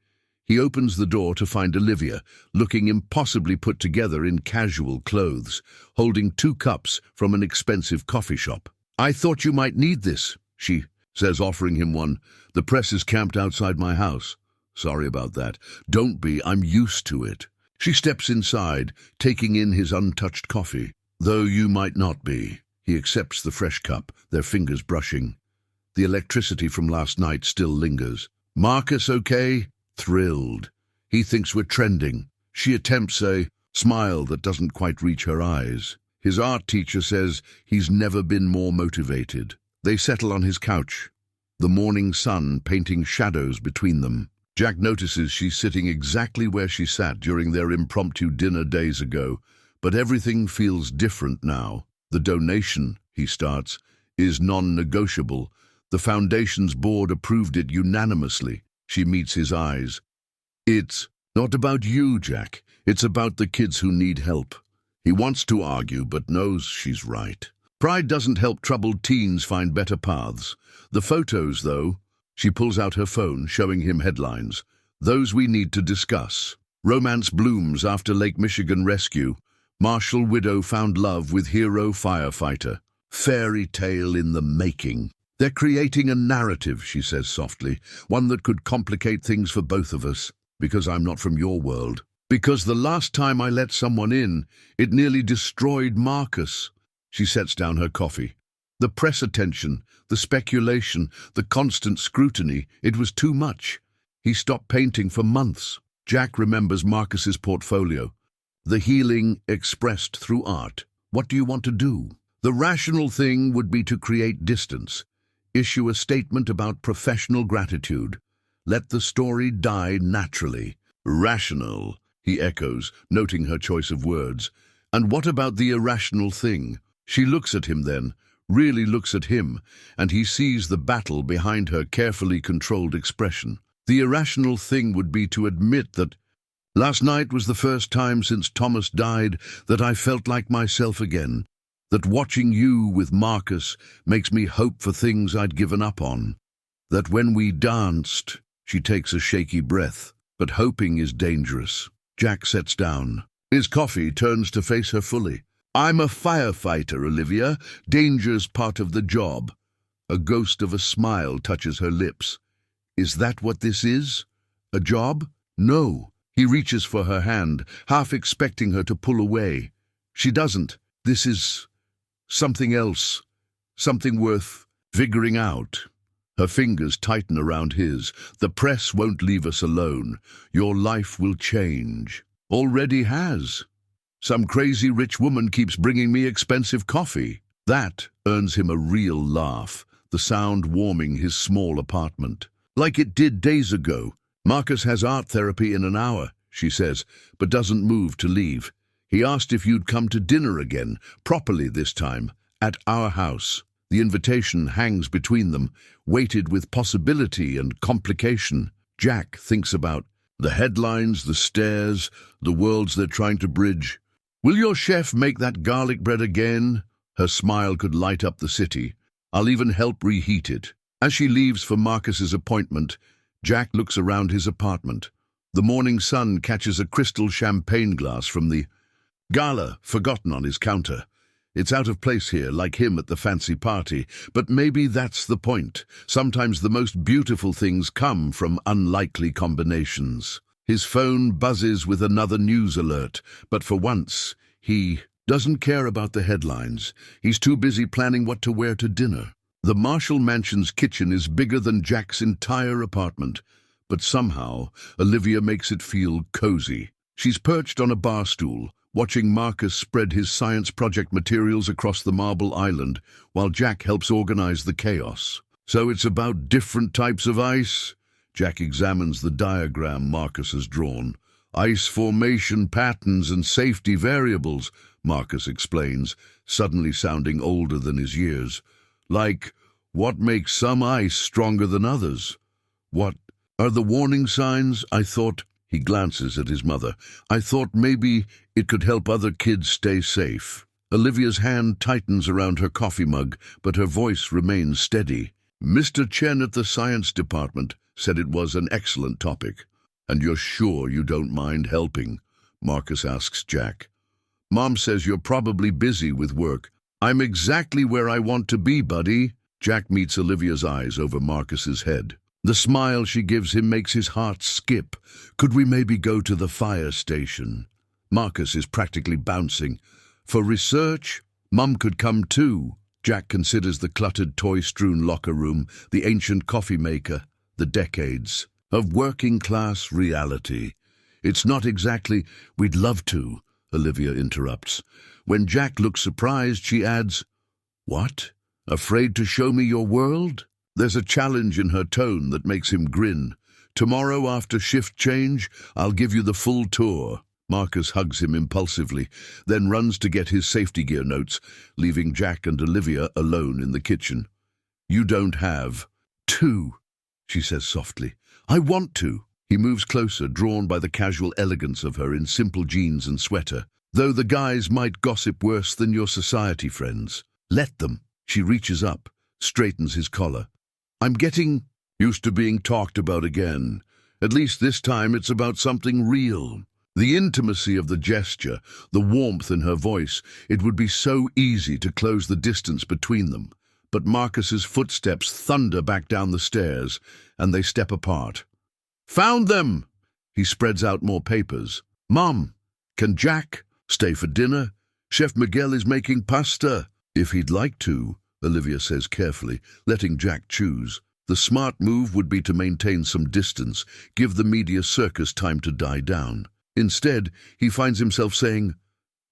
He opens the door to find Olivia, looking impossibly put together in casual clothes, holding 2 cups from an expensive coffee shop. I thought you might need this, she says, offering him one. The press is camped outside my house. Sorry about that. Don't be, I'm used to it. She steps inside, taking in his untouched coffee. Though you might not be. He accepts the fresh cup, their fingers brushing. The electricity from last night still lingers. Marcus okay? Thrilled. He thinks we're trending. She attempts a smile that doesn't quite reach her eyes. His art teacher says he's never been more motivated. They settle on his couch, the morning sun painting shadows between them. Jack notices she's sitting exactly where she sat during their impromptu dinner days ago, but everything feels different now. The donation, he starts, is non-negotiable. The foundation's board approved it unanimously. She meets his eyes. It's not about you, Jack. It's about the kids who need help. He wants to argue, but knows she's right. Pride doesn't help troubled teens find better paths. The photos, though, she pulls out her phone, showing him headlines. Those we need to discuss. Romance blooms after Lake Michigan rescue. Marshall widow found love with hero firefighter. Fairy tale in the making. They're creating a narrative, she says softly, one that could complicate things for both of us, because I'm not from your world. Because the last time I let someone in, it nearly destroyed Marcus. She sets down her coffee. The press attention, the speculation, the constant scrutiny, it was too much. He stopped painting for months. Jack remembers Marcus's portfolio. The healing expressed through art. What do you want to do? The rational thing would be to create distance. Issue a statement about professional gratitude. Let the story die naturally. Rational, he echoes, noting her choice of words. And what about the irrational thing? She looks at him then, really looks at him, and he sees the battle behind her carefully controlled expression. The irrational thing would be to admit that last night was the first time since Thomas died that I felt like myself again, that watching you with Marcus makes me hope for things I'd given up on, that when we danced, she takes a shaky breath, but hoping is dangerous. Jack sets down. His coffee turns to face her fully. I'm a firefighter, Olivia. Danger's part of the job. A ghost of a smile touches her lips. Is that what this is? A job? No. He reaches for her hand, half expecting her to pull away. She doesn't. This is something else. Something worth figuring out. Her fingers tighten around his. The press won't leave us alone. Your life will change. Already has. Some crazy rich woman keeps bringing me expensive coffee. That earns him a real laugh, the sound warming his small apartment. Like it did days ago. Marcus has art therapy in an hour, she says, but doesn't move to leave. He asked if you'd come to dinner again, properly this time, at our house. The invitation hangs between them, weighted with possibility and complication. Jack thinks about the headlines, the stares, the worlds they're trying to bridge. Will your chef make that garlic bread again? Her smile could light up the city. I'll even help reheat it. As she leaves for Marcus's appointment, Jack looks around his apartment. The morning sun catches a crystal champagne glass from the gala forgotten on his counter. It's out of place here, like him at the fancy party, but maybe that's the point. Sometimes the most beautiful things come from unlikely combinations. His phone buzzes with another news alert, but for once, he doesn't care about the headlines. He's too busy planning what to wear to dinner. The Marshall mansion's kitchen is bigger than Jack's entire apartment, but somehow Olivia makes it feel cozy. She's perched on a bar stool, watching Marcus spread his science project materials across the marble island, while Jack helps organize the chaos. So it's about different types of ice? Jack examines the diagram Marcus has drawn. Ice formation patterns and safety variables, Marcus explains, suddenly sounding older than his years. Like, what makes some ice stronger than others? What are the warning signs? I thought. He glances at his mother. I thought maybe it could help other kids stay safe. Olivia's hand tightens around her coffee mug, but her voice remains steady. Mr. Chen at the science department said it was an excellent topic. And you're sure you don't mind helping? Marcus asks Jack. Mom says you're probably busy with work. I'm exactly where I want to be, buddy. Jack meets Olivia's eyes over Marcus's head. The smile she gives him makes his heart skip. Could we maybe go to the fire station? Marcus is practically bouncing. For research, Mum could come too. Jack considers the cluttered toy-strewn locker room, the ancient coffee maker, the decades of working-class reality. It's not exactly, we'd love to, Olivia interrupts. When Jack looks surprised, she adds, What? Afraid to show me your world? There's a challenge in her tone that makes him grin. Tomorrow after shift change, I'll give you the full tour. Marcus hugs him impulsively, then runs to get his safety gear notes, leaving Jack and Olivia alone in the kitchen. You don't have to, she says softly. I want to. He moves closer, drawn by the casual elegance of her in simple jeans and sweater. Though the guys might gossip worse than your society friends. Let them. She reaches up, straightens his collar. I'm getting used to being talked about again. At least this time it's about something real. The intimacy of the gesture, the warmth in her voice, it would be so easy to close the distance between them. But Marcus's footsteps thunder back down the stairs, and they step apart. Found them! He spreads out more papers. Mom, can Jack stay for dinner? Chef Miguel is making pasta. If he'd like to, Olivia says carefully, letting Jack choose. The smart move would be to maintain some distance, give the media circus time to die down. Instead, he finds himself saying,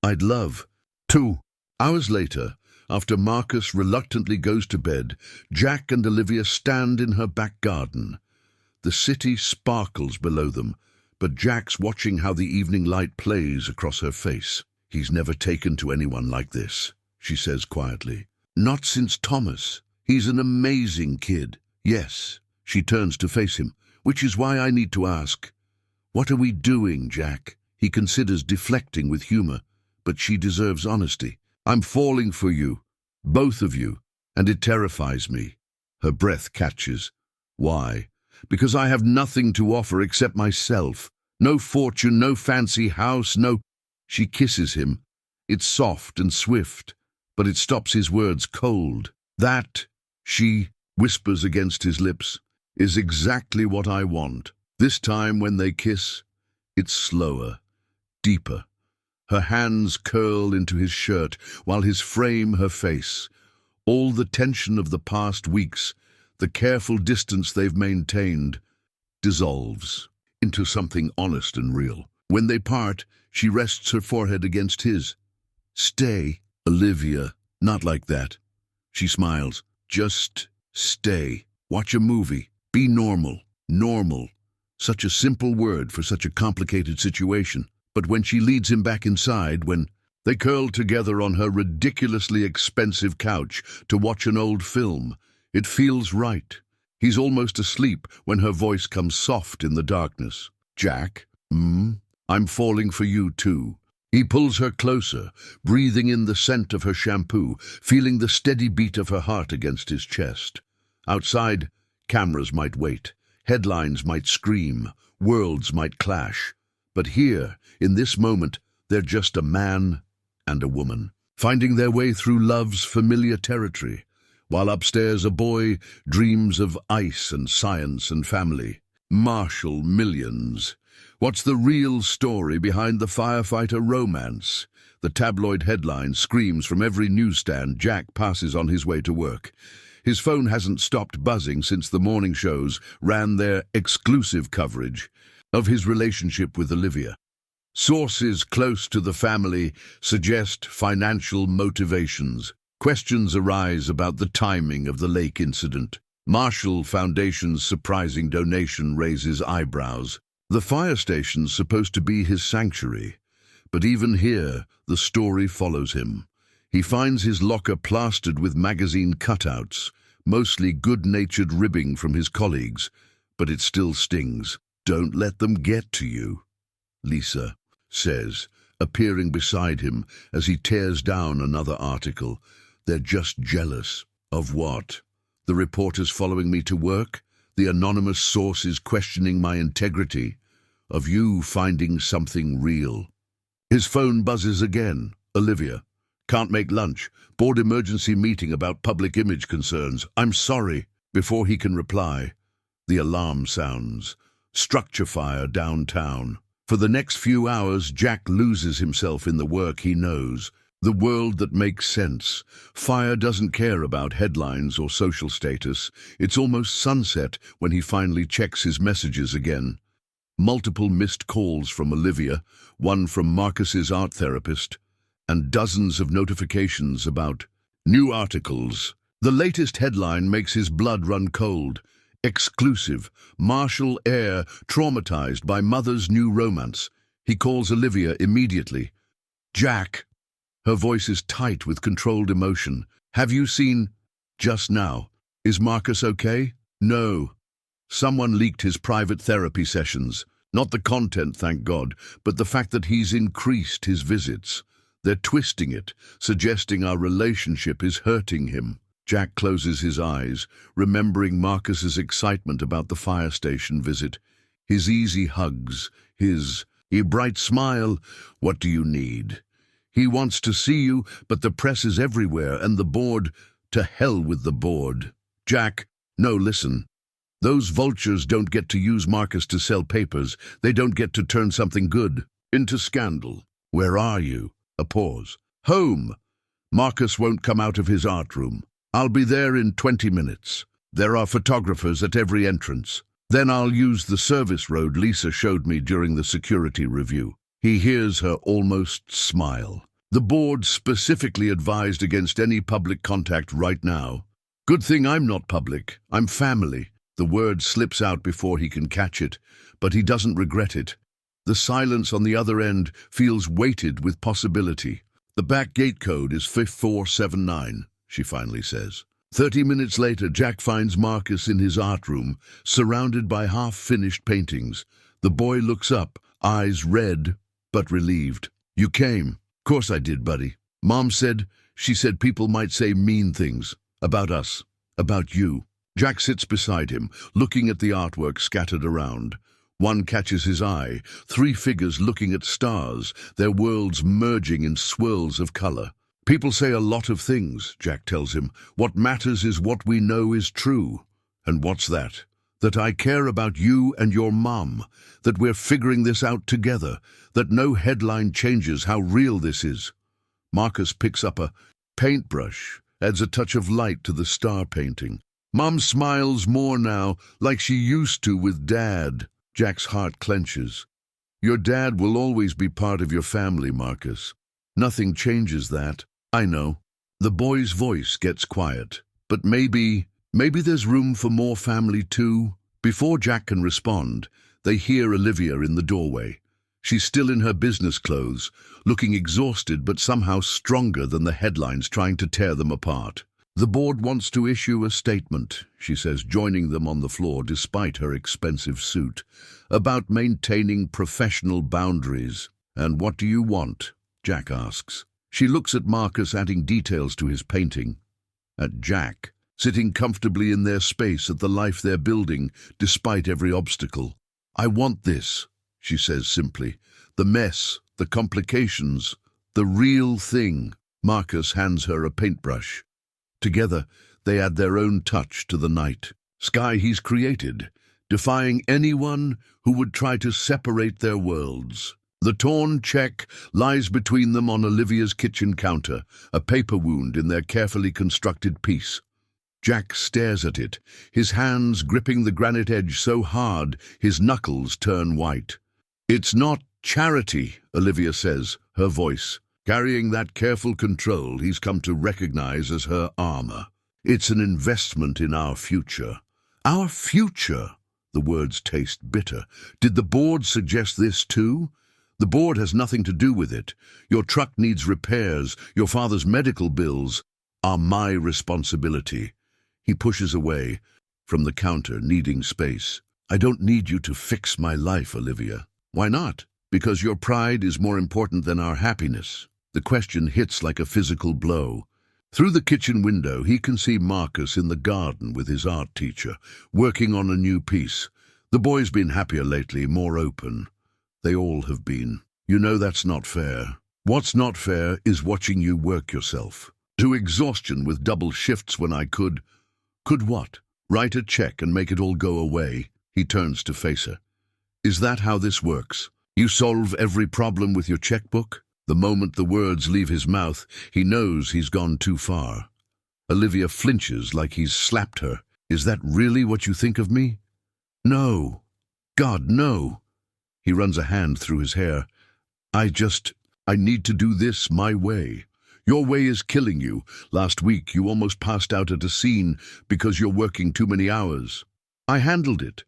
I'd love to. Hours later, after Marcus reluctantly goes to bed, Jack and Olivia stand in her back garden. The city sparkles below them, but Jack's watching how the evening light plays across her face. He's never taken to anyone like this. she says quietly. Not since Thomas. He's an amazing kid. Yes, she turns to face him, which is why I need to ask. What are we doing, Jack? He considers deflecting with humor, but she deserves honesty. I'm falling for you, both of you, and it terrifies me. Her breath catches. Why? Because I have nothing to offer except myself. No fortune, no fancy house, no... She kisses him. It's soft and swift, but it stops his words cold. That, she whispers against his lips, is exactly what I want. This time when they kiss, it's slower, deeper. Her hands curl into his shirt, while his frame her face. All the tension of the past weeks, the careful distance they've maintained, dissolves into something honest and real. When they part, she rests her forehead against his. Stay, Olivia. Not like that. She smiles. Just stay. Watch a movie. Be normal. Normal. Such a simple word for such a complicated situation. But when she leads him back inside, when they curl together on her ridiculously expensive couch to watch an old film, it feels right. He's almost asleep when her voice comes soft in the darkness. Jack, I'm falling for you too. He pulls her closer, breathing in the scent of her shampoo, feeling the steady beat of her heart against his chest. Outside, cameras might wait, headlines might scream, worlds might clash. But here, in this moment, they're just a man and a woman, finding their way through love's familiar territory, while upstairs a boy dreams of ice and science and family. Marshall millions. What's the real story behind the firefighter romance? The tabloid headline screams from every newsstand Jack passes on his way to work. His phone hasn't stopped buzzing since the morning shows ran their exclusive coverage of his relationship with Olivia. Sources close to the family suggest financial motivations. Questions arise about the timing of the lake incident. Marshall Foundation's surprising donation raises eyebrows. The fire station's supposed to be his sanctuary, but even here, the story follows him. He finds his locker plastered with magazine cutouts, mostly good-natured ribbing from his colleagues, but it still stings. Don't let them get to you, Lisa says, appearing beside him as he tears down another article. They're just jealous. Of what? The reporters following me to work? The anonymous sources questioning my integrity? Of you finding something real? His phone buzzes again. Olivia. Can't make lunch. Board emergency meeting about public image concerns. I'm sorry. Before he can reply, the alarm sounds. Structure fire downtown. For the next few hours, Jack loses himself in the work he knows. The world that makes sense. Fire doesn't care about headlines or social status. It's almost sunset when he finally checks his messages again. Multiple missed calls from Olivia, one from Marcus's art therapist, and dozens of notifications about new articles. The latest headline makes his blood run cold. Exclusive. Marshall heir traumatized by mother's new romance. He calls Olivia immediately. Jack. Her voice is tight with controlled emotion. Have you seen? Just now. Is Marcus okay? No. Someone leaked his private therapy sessions. Not the content, thank God, but the fact that he's increased his visits. They're twisting it, suggesting our relationship is hurting him. Jack closes his eyes, remembering Marcus's excitement about the fire station visit. His easy hugs, his bright smile. What do you need? He wants to see you, but the press is everywhere, and the board, to hell with the board. Jack, no, listen. Those vultures don't get to use Marcus to sell papers. They don't get to turn something good into scandal. Where are you? A pause. Home. Marcus won't come out of his art room. I'll be there in 20 minutes. There are photographers at every entrance. Then I'll use the service road Lisa showed me during the security review. He hears her almost smile. The board specifically advised against any public contact right now. Good thing I'm not public. I'm family. The word slips out before he can catch it, but he doesn't regret it. The silence on the other end feels weighted with possibility. The back gate code is 5479, she finally says. 30 minutes later, Jack finds Marcus in his art room, surrounded by half-finished paintings. The boy looks up, eyes red, but relieved. You came. Course I did, buddy. Mom said, she said people might say mean things. About us. About you. Jack sits beside him, looking at the artwork scattered around. One catches his eye, 3 figures looking at stars, their worlds merging in swirls of color. People say a lot of things, Jack tells him. What matters is what we know is true. And what's that? That I care about you and your mom, that we're figuring this out together, that no headline changes how real this is. Marcus picks up a paintbrush, adds a touch of light to the star painting. Mom smiles more now, like she used to with Dad. Jack's heart clenches. Your dad will always be part of your family, Marcus. Nothing changes that. I know. The boy's voice gets quiet. But maybe there's room for more family too? Before Jack can respond, they hear Olivia in the doorway. She's still in her business clothes, looking exhausted but somehow stronger than the headlines trying to tear them apart. The board wants to issue a statement, she says, joining them on the floor despite her expensive suit, about maintaining professional boundaries. And what do you want? Jack asks. She looks at Marcus, adding details to his painting. At Jack, sitting comfortably in their space at the life they're building, despite every obstacle. I want this, she says simply. The mess, the complications, the real thing. Marcus hands her a paintbrush. Together, they add their own touch to the night. Sky he's created, defying anyone who would try to separate their worlds. The torn check lies between them on Olivia's kitchen counter, a paper wound in their carefully constructed piece. Jack stares at it, his hands gripping the granite edge so hard his knuckles turn white. It's not charity, Olivia says, her voice carrying that careful control he's come to recognize as her armor. It's an investment in our future. Our future? The words taste bitter. Did the board suggest this too? The board has nothing to do with it. Your truck needs repairs. Your father's medical bills are my responsibility. He pushes away from the counter, needing space. I don't need you to fix my life, Olivia. Why not? Because your pride is more important than our happiness. The question hits like a physical blow. Through the kitchen window, he can see Marcus in the garden with his art teacher, working on a new piece. The boy's been happier lately, more open. They all have been. You know that's not fair. What's not fair is watching you work yourself to exhaustion with double shifts when I could. Could what? Write a check and make it all go away. He turns to face her. Is that how this works? You solve every problem with your checkbook? The moment the words leave his mouth, he knows he's gone too far. Olivia flinches like he's slapped her. Is that really what you think of me? No. God, no. He runs a hand through his hair. I need to do this my way. Your way is killing you. Last week you almost passed out at a scene because you're working too many hours. I handled it.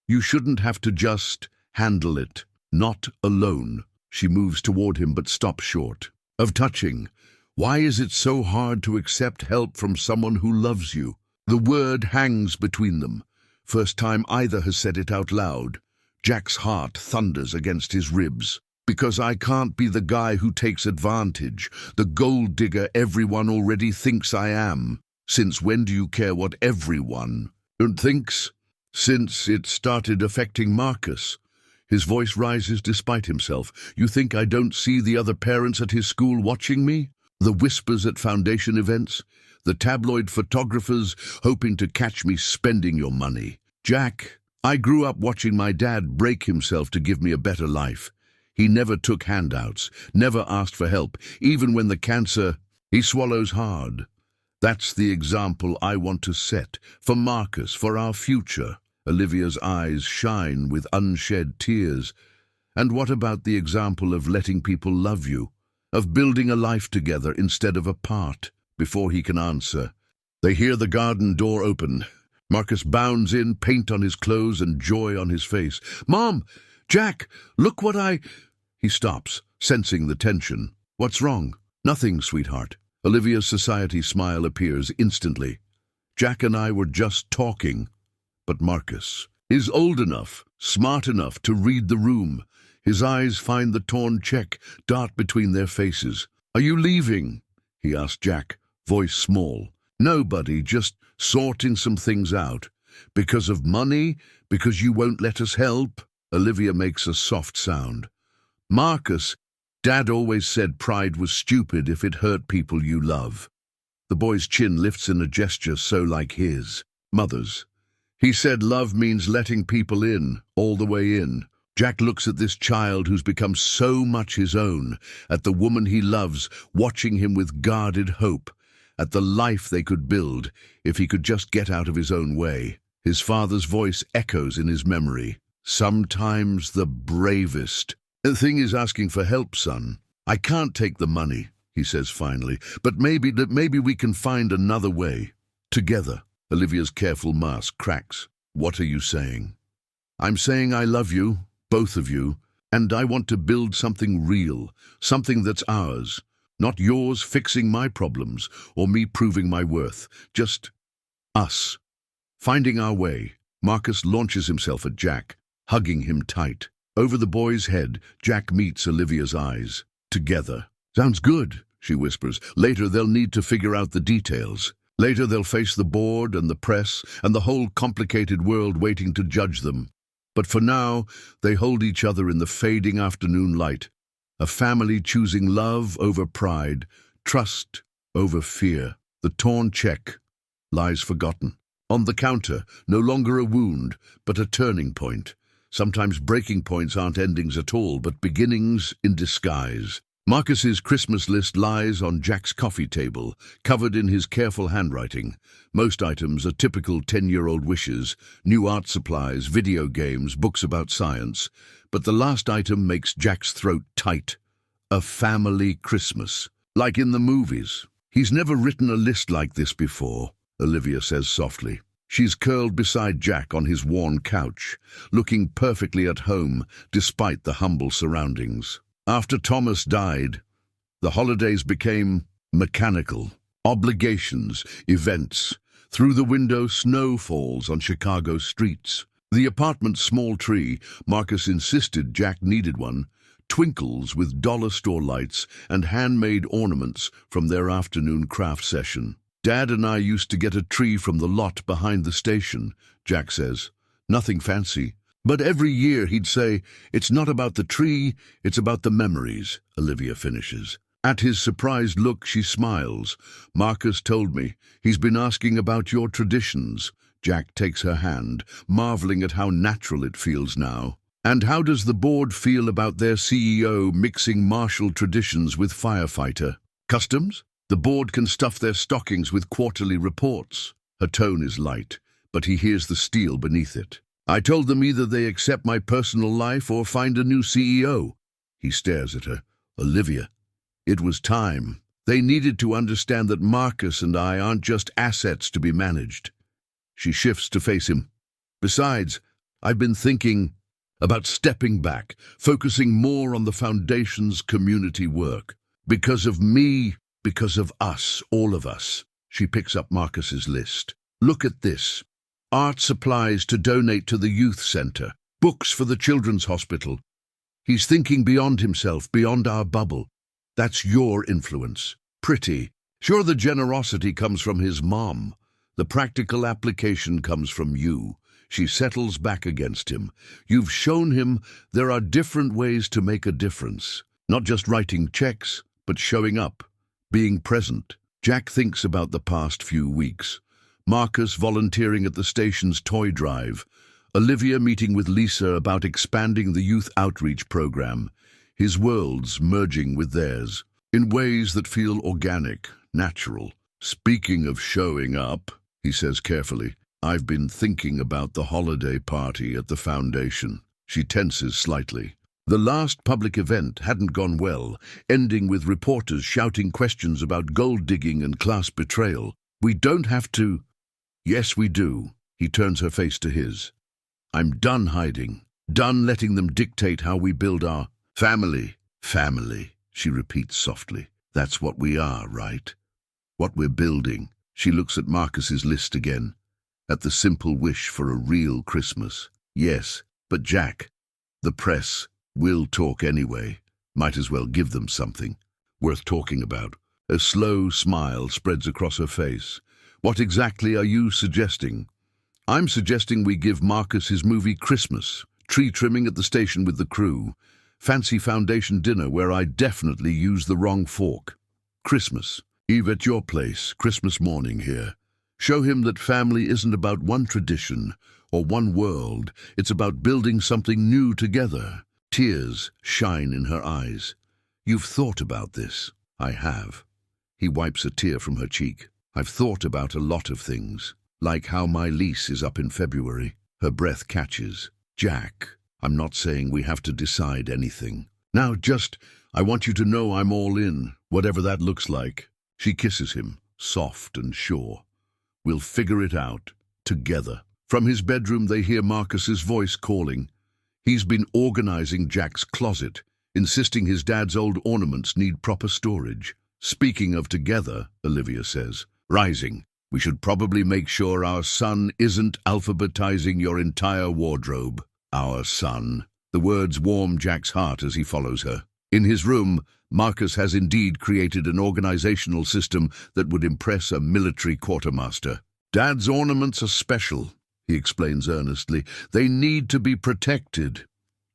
You shouldn't have to just handle it. Not alone. She moves toward him but stops short. Of touching. Why is it so hard to accept help from someone who loves you? The word hangs between them. First time either has said it out loud. Jack's heart thunders against his ribs. Because I can't be the guy who takes advantage, the gold digger everyone already thinks I am. Since when do you care what everyone thinks? Since it started affecting Marcus. His voice rises despite himself. You think I don't see the other parents at his school watching me? The whispers at foundation events? The tabloid photographers hoping to catch me spending your money? Jack, I grew up watching my dad break himself to give me a better life. He never took handouts, never asked for help, even when the cancer, he swallows hard. That's the example I want to set, for Marcus, for our future. Olivia's eyes shine with unshed tears. And what about the example of letting people love you, of building a life together instead of apart? Before he can answer, they hear the garden door open. Marcus bounds in, paint on his clothes and joy on his face. Mom! Jack! Look what I... He stops, sensing the tension. What's wrong? Nothing, sweetheart. Olivia's society smile appears instantly. Jack and I were just talking. But Marcus is old enough, smart enough to read the room. His eyes find the torn check dart between their faces. Are you leaving? He asked Jack, voice small. Nobody, just sorting some things out. Because of money? Because you won't let us help? Olivia makes a soft sound. Marcus, Dad always said pride was stupid if it hurt people you love. The boy's chin lifts in a gesture so like his mother's. He said love means letting people in, all the way in. Jack looks at this child who's become so much his own, at the woman he loves, watching him with guarded hope, at the life they could build if he could just get out of his own way. His father's voice echoes in his memory. Sometimes the bravest. The thing is asking for help, son. I can't take the money, he says finally, but maybe we can find another way. Together. Olivia's careful mask cracks. What are you saying? I'm saying I love you, both of you, and I want to build something real, something that's ours. Not yours fixing my problems or me proving my worth. Just us. Finding our way. Marcus launches himself at Jack, hugging him tight. Over the boy's head, Jack meets Olivia's eyes. Together. Sounds good, she whispers. Later they'll need to figure out the details. Later they'll face the board and the press and the whole complicated world waiting to judge them. But for now, they hold each other in the fading afternoon light. A family choosing love over pride, trust over fear. The torn check lies forgotten. On the counter, no longer a wound, but a turning point. Sometimes breaking points aren't endings at all, but beginnings in disguise. Marcus's Christmas list lies on Jack's coffee table, covered in his careful handwriting. Most items are typical 10-year-old wishes, new art supplies, video games, books about science. But the last item makes Jack's throat tight. A family Christmas. Like in the movies. He's never written a list like this before, Olivia says softly. She's curled beside Jack on his worn couch, looking perfectly at home despite the humble surroundings. After Thomas died, the holidays became mechanical. Obligations, events. Through the window, snow falls on Chicago streets. The apartment's small tree, Marcus insisted Jack needed one, twinkles with dollar store lights and handmade ornaments from their afternoon craft session. Dad and I used to get a tree from the lot behind the station, Jack says. Nothing fancy. But every year he'd say, it's not about the tree, it's about the memories, Olivia finishes. At his surprised look, she smiles. Marcus told me, he's been asking about your traditions. Jack takes her hand, marveling at how natural it feels now. And how does the board feel about their CEO mixing Marshall traditions with Firefighter? Customs? The board can stuff their stockings with quarterly reports. Her tone is light, but he hears the steel beneath it. I told them either they accept my personal life or find a new CEO. He stares at her. Olivia. It was time. They needed to understand that Marcus and I aren't just assets to be managed. She shifts to face him. Besides, I've been thinking about stepping back, focusing more on the Foundation's community work. Because of me, because of us, all of us. She picks up Marcus's list. Look at this. Art supplies to donate to the youth center, books for the children's hospital. He's thinking beyond himself, beyond our bubble. That's your influence. Pretty. Sure, the generosity comes from his mom. The practical application comes from you. She settles back against him. You've shown him there are different ways to make a difference. Not just writing checks, but showing up, being present. Jack thinks about the past few weeks. Marcus volunteering at the station's toy drive. Olivia meeting with Lisa about expanding the youth outreach program. His worlds merging with theirs, in ways that feel organic, natural. Speaking of showing up, he says carefully, I've been thinking about the holiday party at the Foundation. She tenses slightly. The last public event hadn't gone well, ending with reporters shouting questions about gold digging and class betrayal. We don't have to. Yes, we do. He turns her face to his. I'm done hiding, done letting them dictate how we build our family. Family, she repeats softly. That's what we are, right? What we're building. She looks at Marcus's list again, at the simple wish for a real Christmas. Yes, but Jack, the press will talk anyway. Might as well give them something worth talking about. A slow smile spreads across her face. What exactly are you suggesting? I'm suggesting we give Marcus his movie Christmas, tree trimming at the station with the crew, fancy foundation dinner where I definitely use the wrong fork. Christmas, Eve at your place, Christmas morning here. Show him that family isn't about one tradition or one world, it's about building something new together. Tears shine in her eyes. You've thought about this. I have. He wipes a tear from her cheek. I've thought about a lot of things, like how my lease is up in February. Her breath catches. Jack, I'm not saying we have to decide anything. Now I want you to know I'm all in, whatever that looks like. She kisses him, soft and sure. We'll figure it out, together. From his bedroom they hear Marcus's voice calling. He's been organizing Jack's closet, insisting his dad's old ornaments need proper storage. Speaking of together, Olivia says, rising, we should probably make sure our son isn't alphabetizing your entire wardrobe. Our son. The words warm Jack's heart as he follows her. In his room, Marcus has indeed created an organizational system that would impress a military quartermaster. Dad's ornaments are special, he explains earnestly. They need to be protected.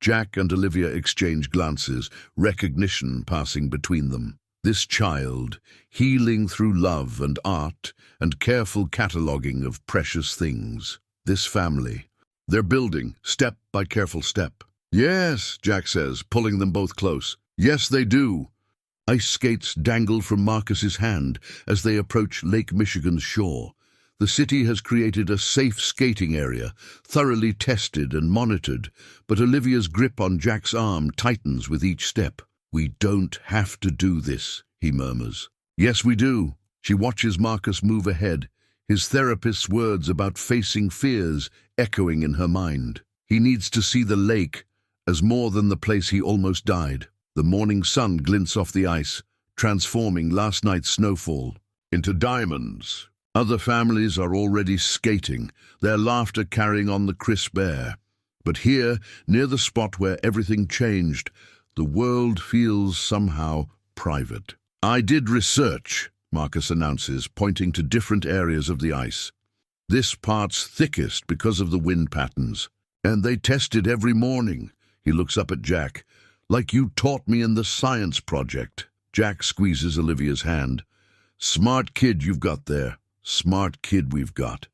Jack and Olivia exchange glances, recognition passing between them. This child, healing through love and art and careful cataloguing of precious things. This family. They're building, step by careful step. Yes, Jack says, pulling them both close. Yes, they do. Ice skates dangle from Marcus's hand as they approach Lake Michigan's shore. The city has created a safe skating area, thoroughly tested and monitored, but Olivia's grip on Jack's arm tightens with each step. We don't have to do this, he murmurs. Yes, we do. She watches Marcus move ahead, his therapist's words about facing fears echoing in her mind. He needs to see the lake as more than the place he almost died. The morning sun glints off the ice, transforming last night's snowfall into diamonds. Other families are already skating, their laughter carrying on the crisp air. But here, near the spot where everything changed, the world feels somehow private. I did research, Marcus announces, pointing to different areas of the ice. This part's thickest because of the wind patterns. And they test it every morning. He looks up at Jack. Like you taught me in the science project. Jack squeezes Olivia's hand. Smart kid you've got there. Smart kid we've got.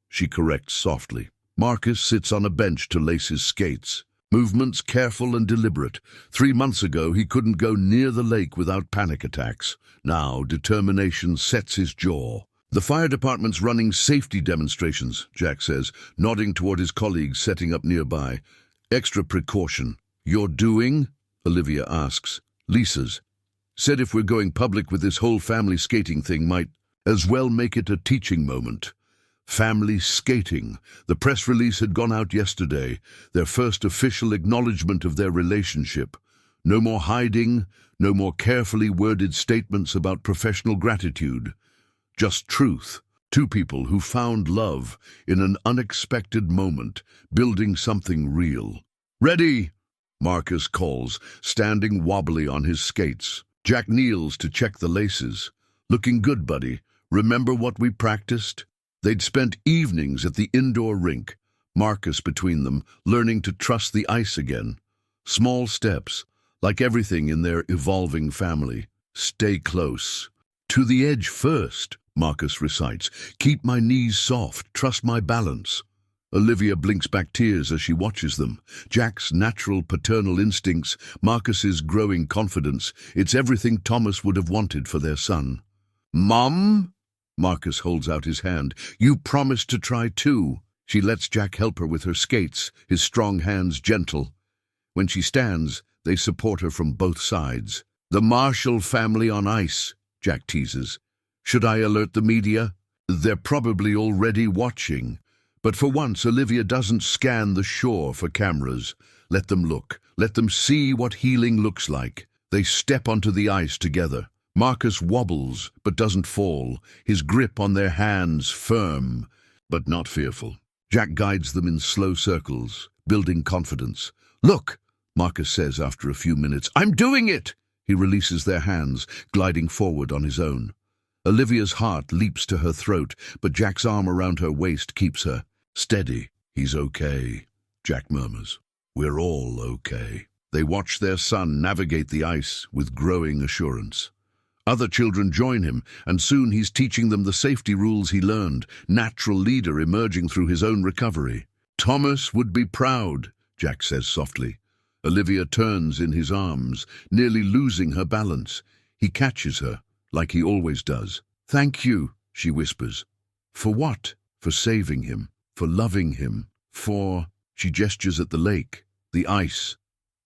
She corrects softly. Marcus sits on a bench to lace his skates. Movements careful and deliberate. 3 months ago, he couldn't go near the lake without panic attacks. Now, determination sets his jaw. The fire department's running safety demonstrations, Jack says, nodding toward his colleagues setting up nearby. Extra precaution. You're doing? Olivia asks. Lisa's. Said if we're going public with this whole family skating thing might as well make it a teaching moment. Family skating. The press release had gone out yesterday, their first official acknowledgement of their relationship. No more hiding, no more carefully worded statements about professional gratitude. Just truth. Two people who found love in an unexpected moment, building something real. Ready, Marcus calls, standing wobbly on his skates. Jack kneels to check the laces. Looking good, buddy. Remember what we practiced? They'd spent evenings at the indoor rink, Marcus between them, learning to trust the ice again. Small steps, like everything in their evolving family. Stay close. To the edge first, Marcus recites. Keep my knees soft, trust my balance. Olivia blinks back tears as she watches them. Jack's natural paternal instincts, Marcus's growing confidence. It's everything Thomas would have wanted for their son. Mom? Marcus holds out his hand. You promised to try too. She lets Jack help her with her skates, his strong hands gentle. When she stands, they support her from both sides. The Marshall family on ice, Jack teases. Should I alert the media? They're probably already watching. But for once, Olivia doesn't scan the shore for cameras. Let them look. Let them see what healing looks like. They step onto the ice together. Marcus wobbles, but doesn't fall, his grip on their hands firm, but not fearful. Jack guides them in slow circles, building confidence. "Look," Marcus says after a few minutes. "I'm doing it!" He releases their hands, gliding forward on his own. Olivia's heart leaps to her throat, but Jack's arm around her waist keeps her. "Steady. He's okay," Jack murmurs. "We're all okay." They watch their son navigate the ice with growing assurance. Other children join him, and soon he's teaching them the safety rules he learned, natural leader emerging through his own recovery. "Thomas would be proud," Jack says softly. Olivia turns in his arms, nearly losing her balance. He catches her, like he always does. "Thank you," she whispers. "For what?" "For saving him, for loving him, for—" She gestures at the lake, the ice,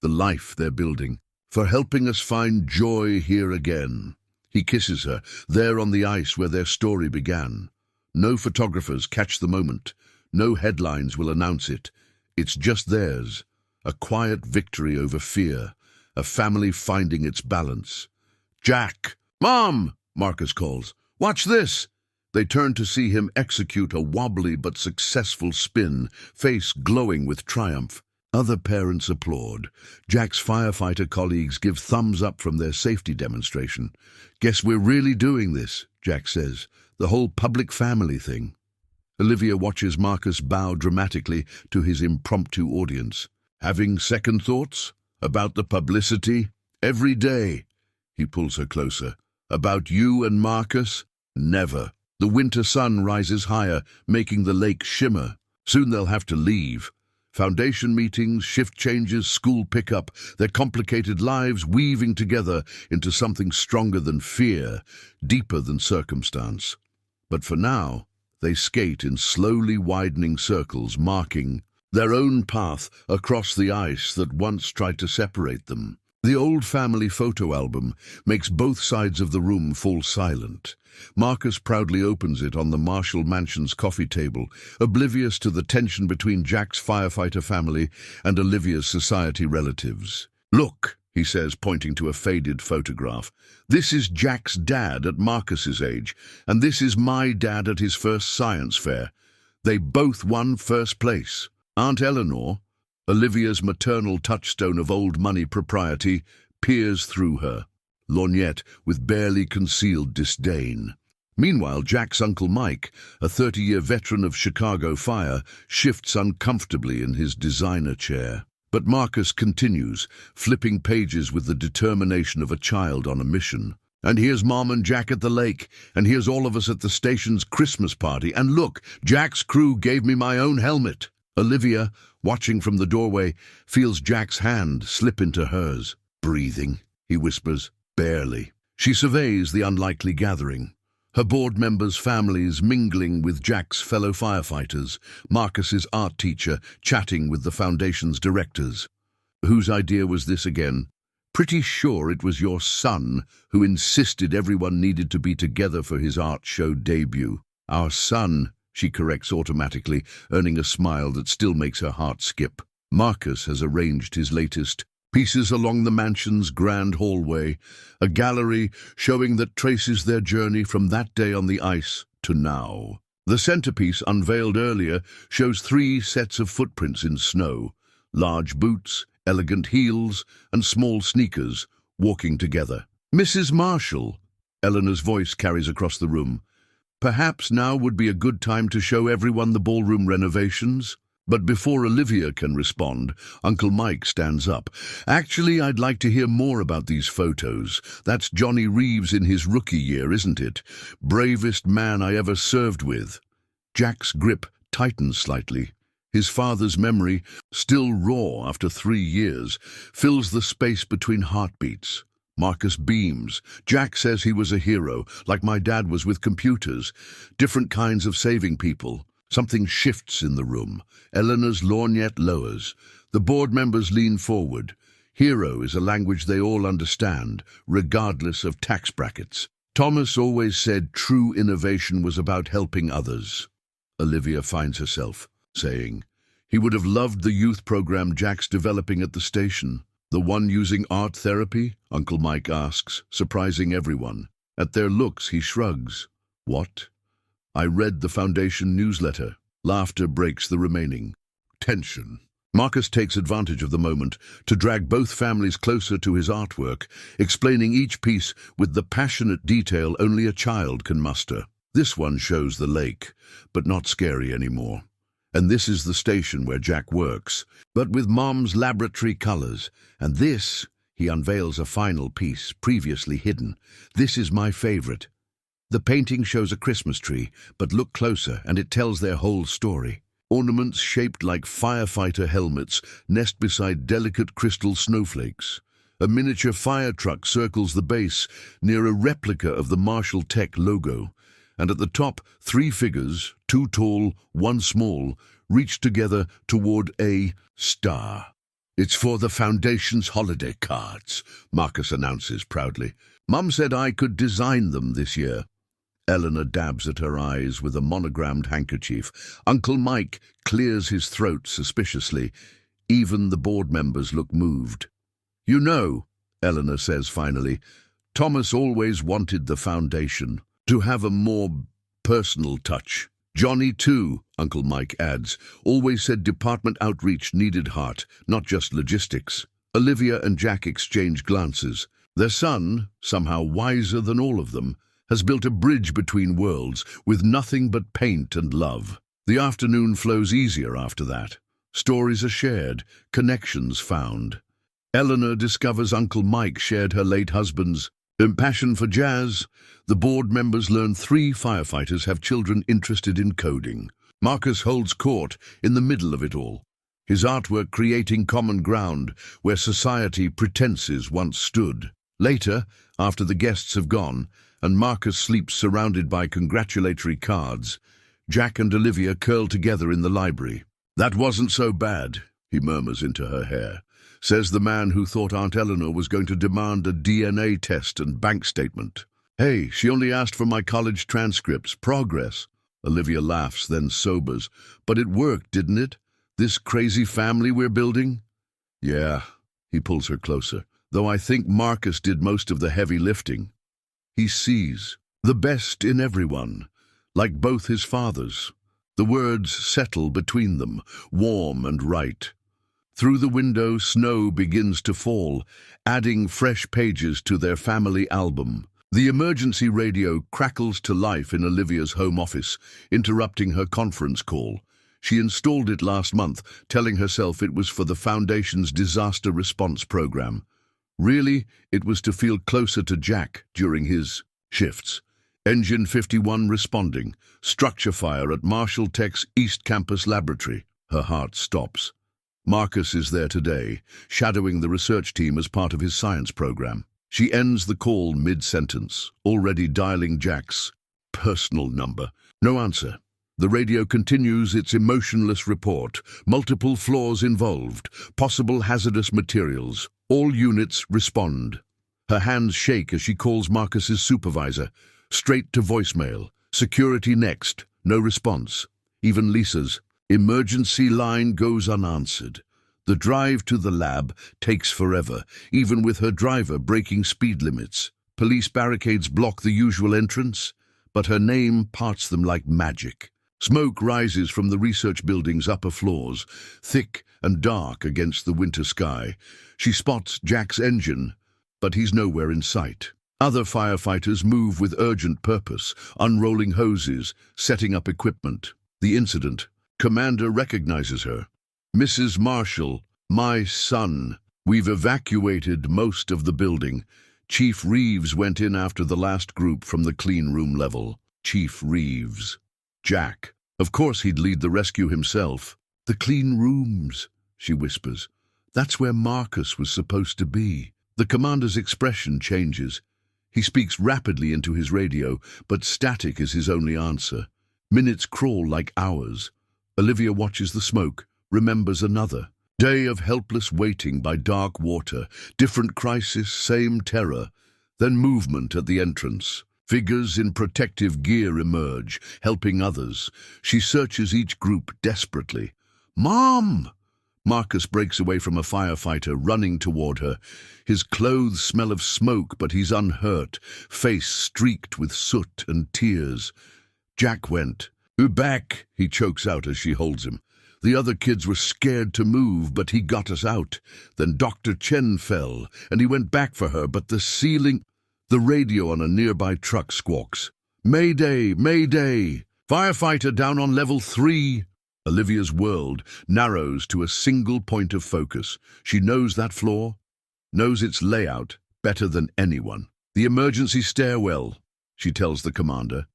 the life they're building. "For helping us find joy here again." He kisses her, there on the ice where their story began. No photographers catch the moment. No headlines will announce it. It's just theirs. A quiet victory over fear. A family finding its balance. "Jack!" "Mom!" Marcus calls. "Watch this!" They turn to see him execute a wobbly but successful spin, face glowing with triumph. Other parents applaud. Jack's firefighter colleagues give thumbs up from their safety demonstration. "Guess we're really doing this," Jack says. "The whole public family thing." Olivia watches Marcus bow dramatically to his impromptu audience. "Having second thoughts? About the publicity? Every day." He pulls her closer. "About you and Marcus? Never." The winter sun rises higher, making the lake shimmer. Soon they'll have to leave. Foundation meetings, shift changes, school pickup, their complicated lives weaving together into something stronger than fear, deeper than circumstance. But for now, they skate in slowly widening circles, marking their own path across the ice that once tried to separate them. The old family photo album makes both sides of the room fall silent. Marcus proudly opens it on the Marshall mansion's coffee table, oblivious to the tension between Jack's firefighter family and Olivia's society relatives. "Look," he says, pointing to a faded photograph. "This is Jack's dad at Marcus's age, and this is my dad at his first science fair. They both won first place. Aunt Eleanor," Olivia's maternal touchstone of old money propriety, peers through her, lorgnette with barely concealed disdain. Meanwhile, Jack's Uncle Mike, a 30-year veteran of Chicago fire, shifts uncomfortably in his designer chair. But Marcus continues, flipping pages with the determination of a child on a mission. "And here's Mom and Jack at the lake, and here's all of us at the station's Christmas party, and look, Jack's crew gave me my own helmet." Olivia, watching from the doorway, feels Jack's hand slip into hers. "Breathing," he whispers. "Barely." She surveys the unlikely gathering. Her board members' families mingling with Jack's fellow firefighters, Marcus's art teacher chatting with the foundation's directors. "Whose idea was this again?" "Pretty sure it was your son who insisted everyone needed to be together for his art show debut." "Our son," she corrects automatically, earning a smile that still makes her heart skip. Marcus has arranged his latest pieces along the mansion's grand hallway, a gallery showing that traces their journey from that day on the ice to now. The centerpiece, unveiled earlier, shows 3 sets of footprints in snow, large boots, elegant heels, and small sneakers, walking together. "Mrs. Marshall," Eleanor's voice carries across the room. "Perhaps now would be a good time to show everyone the ballroom renovations?" But before Olivia can respond, Uncle Mike stands up. "Actually, I'd like to hear more about these photos. That's Johnny Reeves in his rookie year, isn't it? Bravest man I ever served with." Jack's grip tightens slightly. His father's memory, still raw after 3 years, fills the space between heartbeats. Marcus beams. "Jack says he was a hero, like my dad was with computers. Different kinds of saving people." Something shifts in the room. Eleanor's lorgnette lowers. The board members lean forward. Hero is a language they all understand, regardless of tax brackets. "Thomas always said true innovation was about helping others," Olivia finds herself saying. "He would have loved the youth program Jack's developing at the station." The one using art therapy? Uncle Mike asks, surprising everyone. At their looks, he shrugs. What? I read the Foundation newsletter. Laughter breaks the remaining tension. Marcus takes advantage of the moment to drag both families closer to his artwork, explaining each piece with the passionate detail only a child can muster. This one shows the lake, but not scary anymore. And this is the station where Jack works, but with Mom's laboratory colors. And this, he unveils a final piece, previously hidden. This is my favorite. The painting shows a Christmas tree, but look closer and it tells their whole story. Ornaments shaped like firefighter helmets nest beside delicate crystal snowflakes. A miniature fire truck circles the base near a replica of the Marshall Tech logo. And at the top, 3 figures, 2 tall, 1 small, reach together toward a star. It's for the Foundation's holiday cards, Marcus announces proudly. Mum said I could design them this year. Eleanor dabs at her eyes with a monogrammed handkerchief. Uncle Mike clears his throat suspiciously. Even the board members look moved. You know, Eleanor says finally, Thomas always wanted the Foundation to have a more personal touch. Johnny, too, Uncle Mike adds, always said department outreach needed heart, not just logistics. Olivia and Jack exchange glances. Their son, somehow wiser than all of them, has built a bridge between worlds with nothing but paint and love. The afternoon flows easier after that. Stories are shared, connections found. Eleanor discovers Uncle Mike shared her late husband's passion for jazz. The board members learn 3 firefighters have children interested in coding. Marcus holds court in the middle of it all, his artwork creating common ground where society pretenses once stood. Later, after the guests have gone, and Marcus sleeps surrounded by congratulatory cards, Jack and Olivia curl together in the library. That wasn't so bad, he murmurs into her hair. Says the man who thought Aunt Eleanor was going to demand a DNA test and bank statement. Hey, she only asked for my college transcripts, progress. Olivia laughs, then sobers. But it worked, didn't it? This crazy family we're building? Yeah, he pulls her closer. Though I think Marcus did most of the heavy lifting. He sees the best in everyone, like both his fathers. The words settle between them, warm and right. Through the window, snow begins to fall, adding fresh pages to their family album. The emergency radio crackles to life in Olivia's home office, interrupting her conference call. She installed it last month, telling herself it was for the Foundation's disaster response program. Really, it was to feel closer to Jack during his shifts. Engine 51 responding. Structure fire at Marshall Tech's East Campus laboratory. Her heart stops. Marcus is there today, shadowing the research team as part of his science program. She ends the call mid-sentence, already dialing Jack's personal number. No answer. The radio continues its emotionless report. Multiple floors involved, possible hazardous materials. All units respond. Her hands shake as she calls Marcus's supervisor. Straight to voicemail. Security next. No response. Even Lisa's emergency line goes unanswered. The drive to the lab takes forever, even with her driver breaking speed limits. Police barricades block the usual entrance, but her name parts them like magic. Smoke rises from the research building's upper floors, thick and dark against the winter sky. She spots Jack's engine, but he's nowhere in sight. Other firefighters move with urgent purpose, unrolling hoses, setting up equipment. The incident. Commander recognizes her. Mrs. Marshall, my son. We've evacuated most of the building. Chief Reeves went in after the last group from the clean room level. Chief Reeves. Jack. Of course he'd lead the rescue himself. The clean rooms, she whispers. That's where Marcus was supposed to be. The commander's expression changes. He speaks rapidly into his radio, but static is his only answer. Minutes crawl like hours. Olivia watches the smoke, remembers another. Day of helpless waiting by dark water. Different crisis, same terror. Then movement at the entrance. Figures in protective gear emerge, helping others. She searches each group desperately. Mom! Marcus breaks away from a firefighter running toward her. His clothes smell of smoke, but he's unhurt, face streaked with soot and tears. Jack went. "Back," he chokes out as she holds him. "The other kids were scared to move, but he got us out. Then Dr. Chen fell, and he went back for her, but the ceiling—" The radio on a nearby truck squawks. "Mayday! Mayday! Firefighter down on level 3. Olivia's world narrows to a single point of focus. She knows that floor, knows its layout better than anyone. "The emergency stairwell," she tells the commander.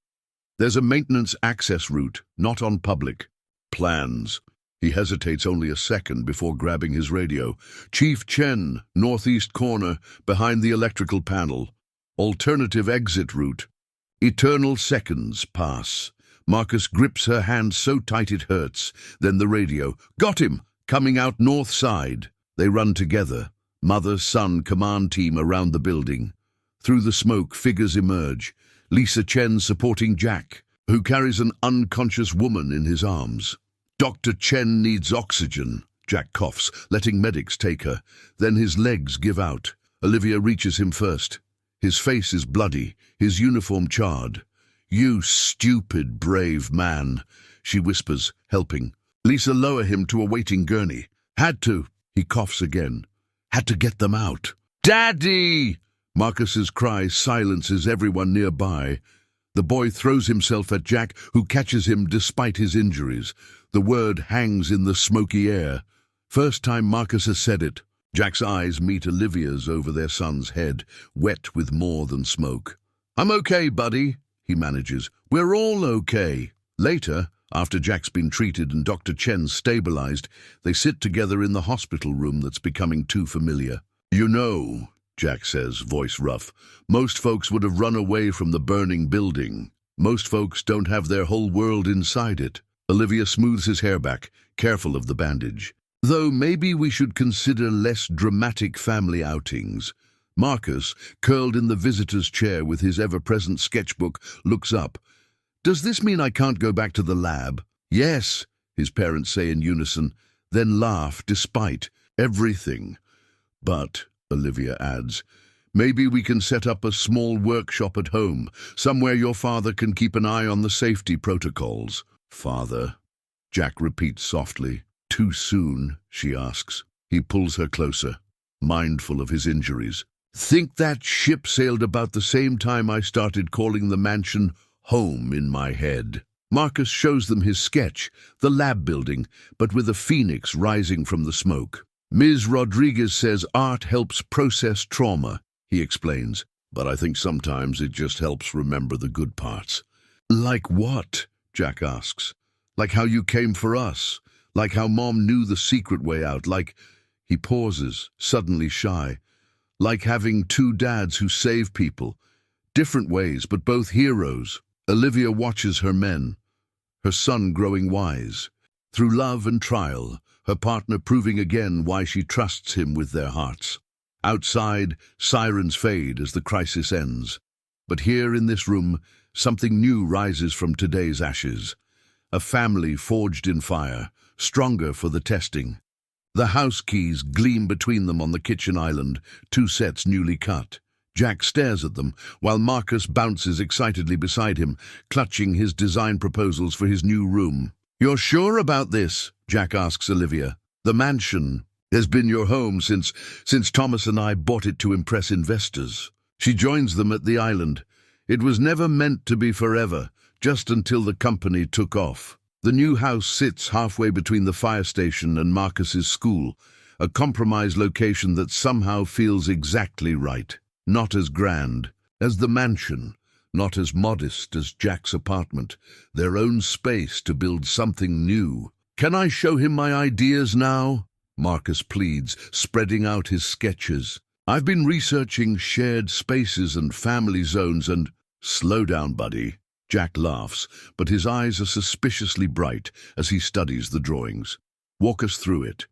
"There's a maintenance access route, not on public. Plans." He hesitates only a second before grabbing his radio. "Chief Chen, northeast corner, behind the electrical panel. Alternative exit route." Eternal seconds pass. Marcus grips her hand so tight it hurts. Then the radio. "Got him! Coming out north side." They run together. Mother-son command team around the building. Through the smoke, figures emerge. Lisa Chen supporting Jack, who carries an unconscious woman in his arms. "Dr. Chen needs oxygen." Jack coughs, letting medics take her. Then his legs give out. Olivia reaches him first. His face is bloody, his uniform charred. "You stupid, brave man," she whispers, helping. Lisa lower him to a waiting gurney. "Had to." He coughs again. "Had to get them out." "Daddy!" Marcus's cry silences everyone nearby. The boy throws himself at Jack, who catches him despite his injuries. The word hangs in the smoky air. First time Marcus has said it. Jack's eyes meet Olivia's over their son's head, wet with more than smoke. "I'm okay, buddy," he manages. "We're all okay." Later, after Jack's been treated and Dr. Chen stabilized, they sit together in the hospital room that's becoming too familiar. "You know," Jack says, voice rough, "most folks would have run away from the burning building. Most folks don't have their whole world inside it." Olivia smooths his hair back, careful of the bandage. "Though maybe we should consider less dramatic family outings." Marcus, curled in the visitor's chair with his ever-present sketchbook, looks up. "Does this mean I can't go back to the lab?" "Yes," his parents say in unison, then laugh despite everything. "But," Olivia adds, "maybe we can set up a small workshop at home, somewhere your father can keep an eye on the safety protocols." "Father," Jack repeats softly. "Too soon?" she asks. He pulls her closer, mindful of his injuries. "Think that ship sailed about the same time I started calling the mansion home in my head." Marcus shows them his sketch, the lab building, but with a phoenix rising from the smoke. "Ms. Rodriguez says art helps process trauma," he explains, "but I think sometimes it just helps remember the good parts." "Like what?" Jack asks. "Like how you came for us. Like how Mom knew the secret way out. Like—" He pauses, suddenly shy. "Like having two dads who save people. Different ways, but both heroes." Olivia watches her men, her son growing wise. Through love and trial, her partner proving again why she trusts him with their hearts. Outside, sirens fade as the crisis ends. But here in this room, something new rises from today's ashes. A family forged in fire, stronger for the testing. The house keys gleam between them on the kitchen island, two sets newly cut. Jack stares at them, while Marcus bounces excitedly beside him, clutching his design proposals for his new room. "You're sure about this?" Jack asks Olivia. "The mansion has been your home since Thomas and I bought it to impress investors." She joins them at the island. "It was never meant to be forever, just until the company took off." The new house sits halfway between the fire station and Marcus's school, a compromise location that somehow feels exactly right. Not as grand as the mansion, not as modest as Jack's apartment, their own space to build something new. "Can I show him my ideas now?" Marcus pleads, spreading out his sketches. "I've been researching shared spaces and family zones and—" "Slow down, buddy." Jack laughs, but his eyes are suspiciously bright as he studies the drawings. "Walk us through it."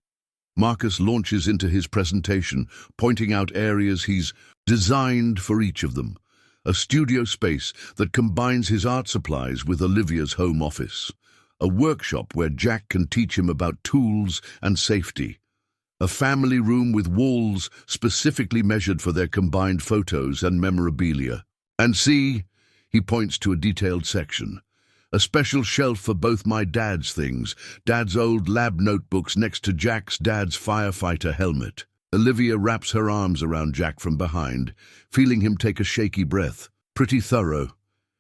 Marcus launches into his presentation, pointing out areas he's designed for each of them. A studio space that combines his art supplies with Olivia's home office. a workshop where Jack can teach him about tools and safety. A family room with walls specifically measured for their combined photos and memorabilia. And see, he points to a detailed section. A special shelf for both my dad's things, Dad's old lab notebooks next to Jack's dad's firefighter helmet. Olivia wraps her arms around Jack from behind, feeling him take a shaky breath. Pretty thorough.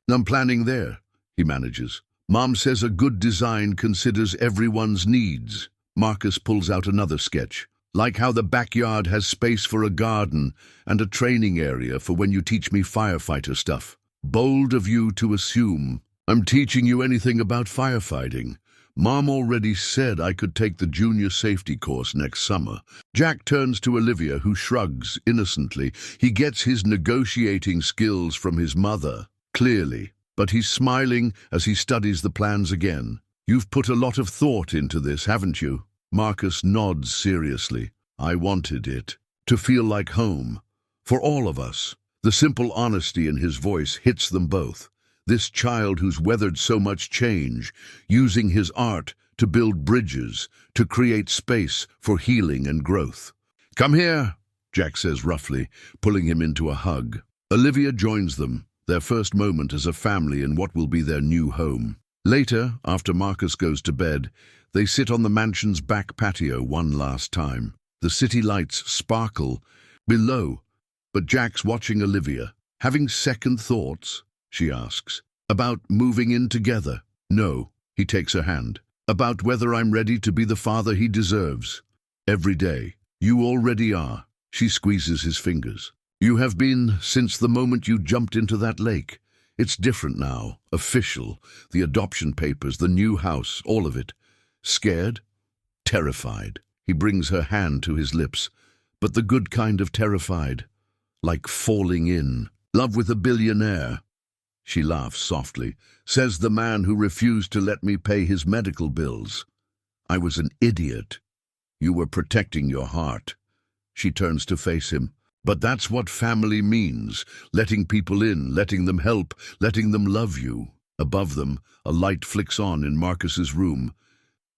I'm planning there, he manages. Mom says a good design considers everyone's needs. Marcus pulls out another sketch. Like how the backyard has space for a garden and a training area for when you teach me firefighter stuff. Bold of you to assume I'm teaching you anything about firefighting. Mom already said I could take the junior safety course next summer. Jack turns to Olivia, who shrugs innocently. He gets his negotiating skills from his mother, clearly, but he's smiling as he studies the plans again. You've put a lot of thought into this, haven't you? Marcus nods seriously. I wanted it to feel like home. For all of us. The simple honesty in his voice hits them both. This child who's weathered so much change, using his art to build bridges, to create space for healing and growth. Come here, Jack says roughly, pulling him into a hug. Olivia joins them, their first moment as a family in what will be their new home. Later, after Marcus goes to bed, they sit on the mansion's back patio one last time. The city lights sparkle below, but Jack's watching Olivia. Having second thoughts, she asks. About moving in together? No, he takes her hand. About whether I'm ready to be the father he deserves. Every day. You already are. She squeezes his fingers. You have been since the moment you jumped into that lake. It's different now, official. The adoption papers, the new house, all of it. Scared? Terrified. He brings her hand to his lips, but the good kind of terrified. Like falling in. Love with a billionaire. She laughs softly. Says the man who refused to let me pay his medical bills. I was an idiot. You were protecting your heart. She turns to face him. But that's what family means. Letting people in, letting them help, letting them love you. Above them, a light flicks on in Marcus's room.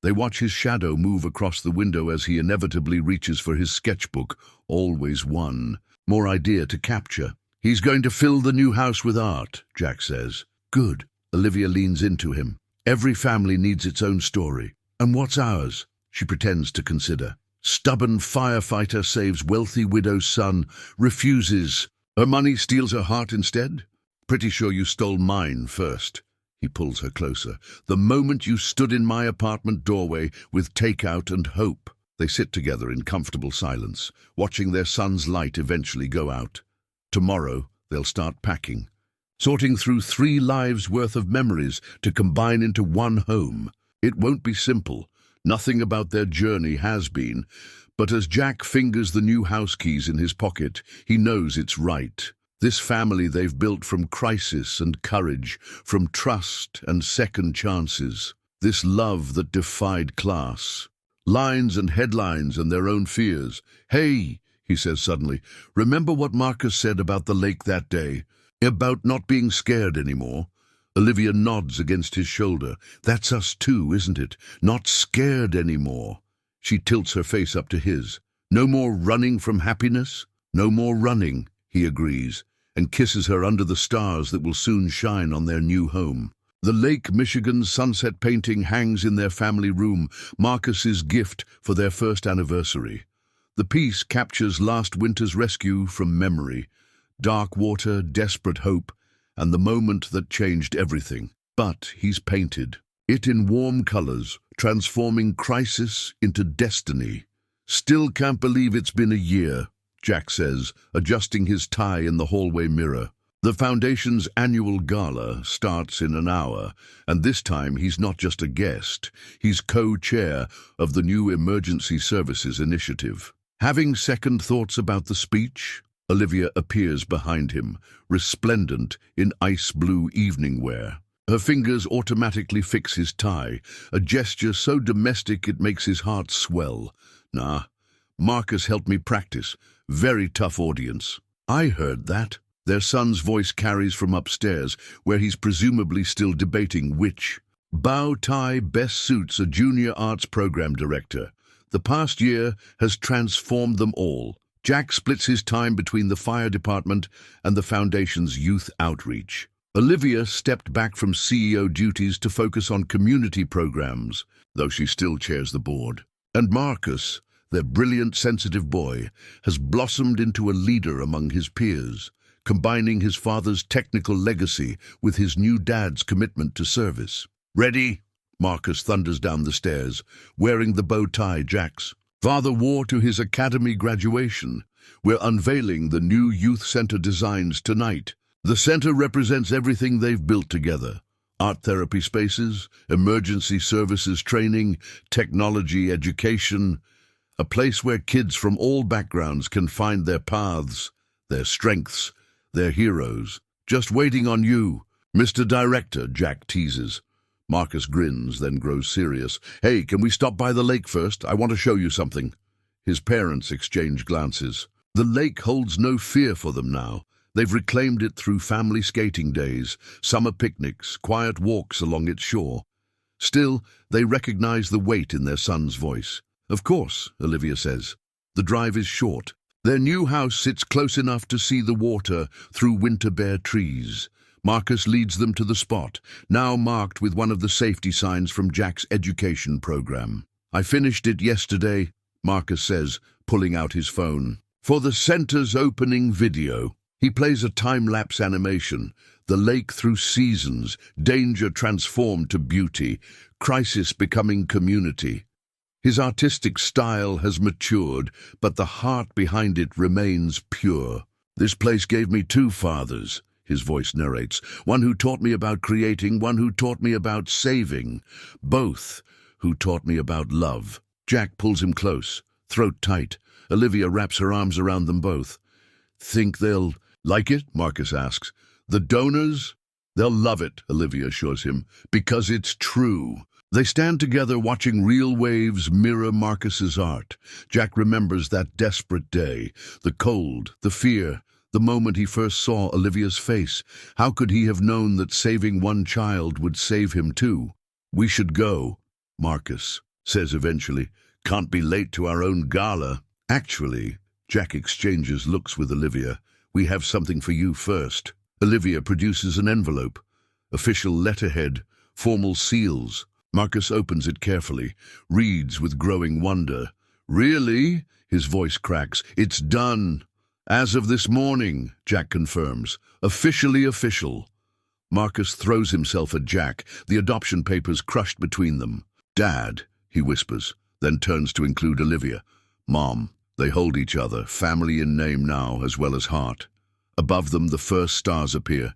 They watch his shadow move across the window as he inevitably reaches for his sketchbook. Always one. More idea to capture. He's going to fill the new house with art, Jack says. Good. Olivia leans into him. Every family needs its own story. And what's ours? She pretends to consider. Stubborn firefighter saves wealthy widow's son, refuses. Her money steals her heart instead? Pretty sure you stole mine first. He pulls her closer. The moment you stood in my apartment doorway with takeout and hope. They sit together in comfortable silence, watching their son's light eventually go out. Tomorrow, they'll start packing, sorting through 3 lives' worth of memories to combine into one home. It won't be simple. Nothing about their journey has been, but as Jack fingers the new house keys in his pocket, he knows it's right. This family they've built from crisis and courage, from trust and second chances. This love that defied class. Lines and headlines and their own fears. Hey, he says suddenly, remember what Marcus said about the lake that day? About not being scared anymore? Olivia nods against his shoulder. That's us too, isn't it? Not scared anymore. She tilts her face up to his. No more running from happiness? No more running, he agrees, and kisses her under the stars that will soon shine on their new home. The Lake Michigan sunset painting hangs in their family room, Marcus's gift for their first anniversary. The piece captures last winter's rescue from memory. Dark water, desperate hope, and the moment that changed everything. But he's painted it in warm colors, transforming crisis into destiny. Still can't believe it's been a year, Jack says, adjusting his tie in the hallway mirror. The Foundation's annual gala starts in an hour, and this time he's not just a guest, he's co-chair of the new Emergency Services Initiative. Having second thoughts about the speech, Olivia appears behind him, resplendent in ice blue evening wear. Her fingers automatically fix his tie, a gesture so domestic it makes his heart swell. Nah, Marcus helped me practice. Very tough audience. I heard that. Their son's voice carries from upstairs, where he's presumably still debating which. Bow tie best suits a junior arts program director. The past year has transformed them all. Jack splits his time between the fire department and the foundation's youth outreach. Olivia stepped back from CEO duties to focus on community programs, though she still chairs the board. And Marcus, their brilliant, sensitive boy, has blossomed into a leader among his peers, combining his father's technical legacy with his new dad's commitment to service. "Ready?" Marcus thunders down the stairs, wearing the bow tie Jack's father wore to his academy graduation. "We're unveiling the new youth center designs tonight. The center represents everything they've built together. Art therapy spaces, emergency services training, technology education. A place where kids from all backgrounds can find their paths, their strengths, their heroes. Just waiting on you, Mr. Director," Jack teases. Marcus grins, then grows serious. "Hey, can we stop by the lake first? I want to show you something." His parents exchange glances. The lake holds no fear for them now. They've reclaimed it through family skating days, summer picnics, quiet walks along its shore. Still, they recognize the weight in their son's voice. "Of course," Olivia says. "The drive is short." Their new house sits close enough to see the water through winter-bare trees. Marcus leads them to the spot, now marked with one of the safety signs from Jack's education program. "I finished it yesterday," Marcus says, pulling out his phone. "For the center's opening video." He plays a time-lapse animation, the lake through seasons, danger transformed to beauty, crisis becoming community. His artistic style has matured, but the heart behind it remains pure. "This place gave me two fathers," his voice narrates. "One who taught me about creating, one who taught me about saving. Both who taught me about love." Jack pulls him close, throat tight. Olivia wraps her arms around them both. "Think they'll like it?" Marcus asks. "The donors?" "They'll love it," Olivia assures him, "because it's true." They stand together watching real waves mirror Marcus's art. Jack remembers that desperate day, the cold, the fear, the moment he first saw Olivia's face. How could he have known that saving one child would save him too? "We should go," Marcus says eventually. "Can't be late to our own gala." "Actually," Jack exchanges looks with Olivia, "we have something for you first." Olivia produces an envelope. Official letterhead, formal seals. Marcus opens it carefully, reads with growing wonder. "Really?" His voice cracks. "It's done. As of this morning," Jack confirms. "Officially official." Marcus throws himself at Jack, the adoption papers crushed between them. "Dad," he whispers, then turns to include Olivia. "Mom." They hold each other, family in name now as well as heart. Above them the first stars appear,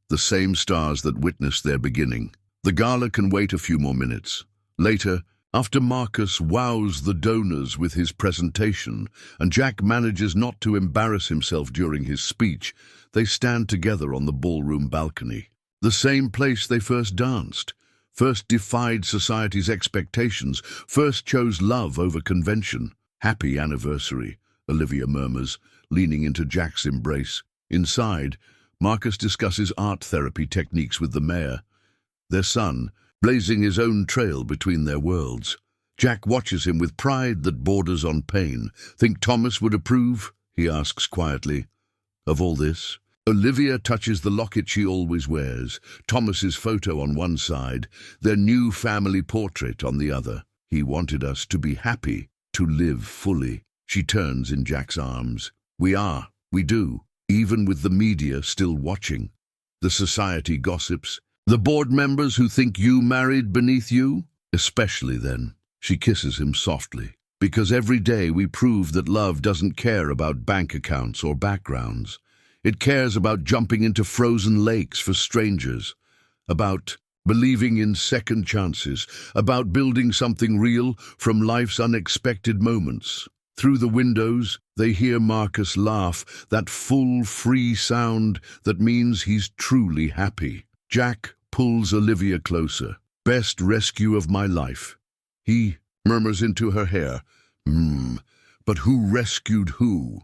the same stars that witnessed their beginning. The gala can wait a few more minutes. Later, after Marcus wows the donors with his presentation, and Jack manages not to embarrass himself during his speech, they stand together on the ballroom balcony. The same place they first danced, first defied society's expectations, first chose love over convention. "Happy anniversary," Olivia murmurs, leaning into Jack's embrace. Inside, Marcus discusses art therapy techniques with the mayor, their son, blazing his own trail between their worlds. Jack watches him with pride that borders on pain. "Think Thomas would approve?" he asks quietly. "Of all this?" Olivia touches the locket she always wears, Thomas's photo on one side, their new family portrait on the other. "He wanted us to be happy, to live fully." She turns in Jack's arms. We do, even with the media still watching. The society gossips. "The board members who think you married beneath you?" "Especially then." She kisses him softly. "Because every day we prove that love doesn't care about bank accounts or backgrounds. It cares about jumping into frozen lakes for strangers, about believing in second chances, about building something real from life's unexpected moments." Through the windows, they hear Marcus laugh, that full, free sound that means he's truly happy. Jack pulls Olivia closer. "Best rescue of my life." He murmurs into her hair. But who rescued who?"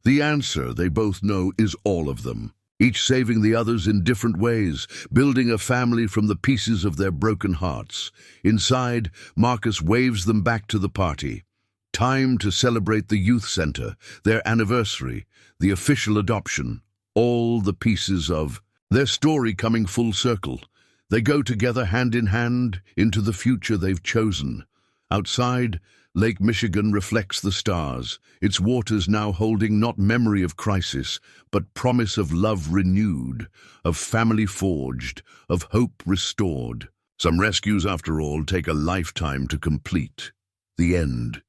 The answer, they both know, is all of them. each saving the others in different ways, building a family from the pieces of their broken hearts. Inside, Marcus waves them back to the party. Time to celebrate the youth center, their anniversary, the official adoption, all the pieces of their story coming full circle. They go together hand in hand into the future they've chosen. Outside, Lake Michigan reflects the stars, its waters now holding not memory of crisis, but promise of love renewed, of family forged, of hope restored. Some rescues, after all, take a lifetime to complete. The end.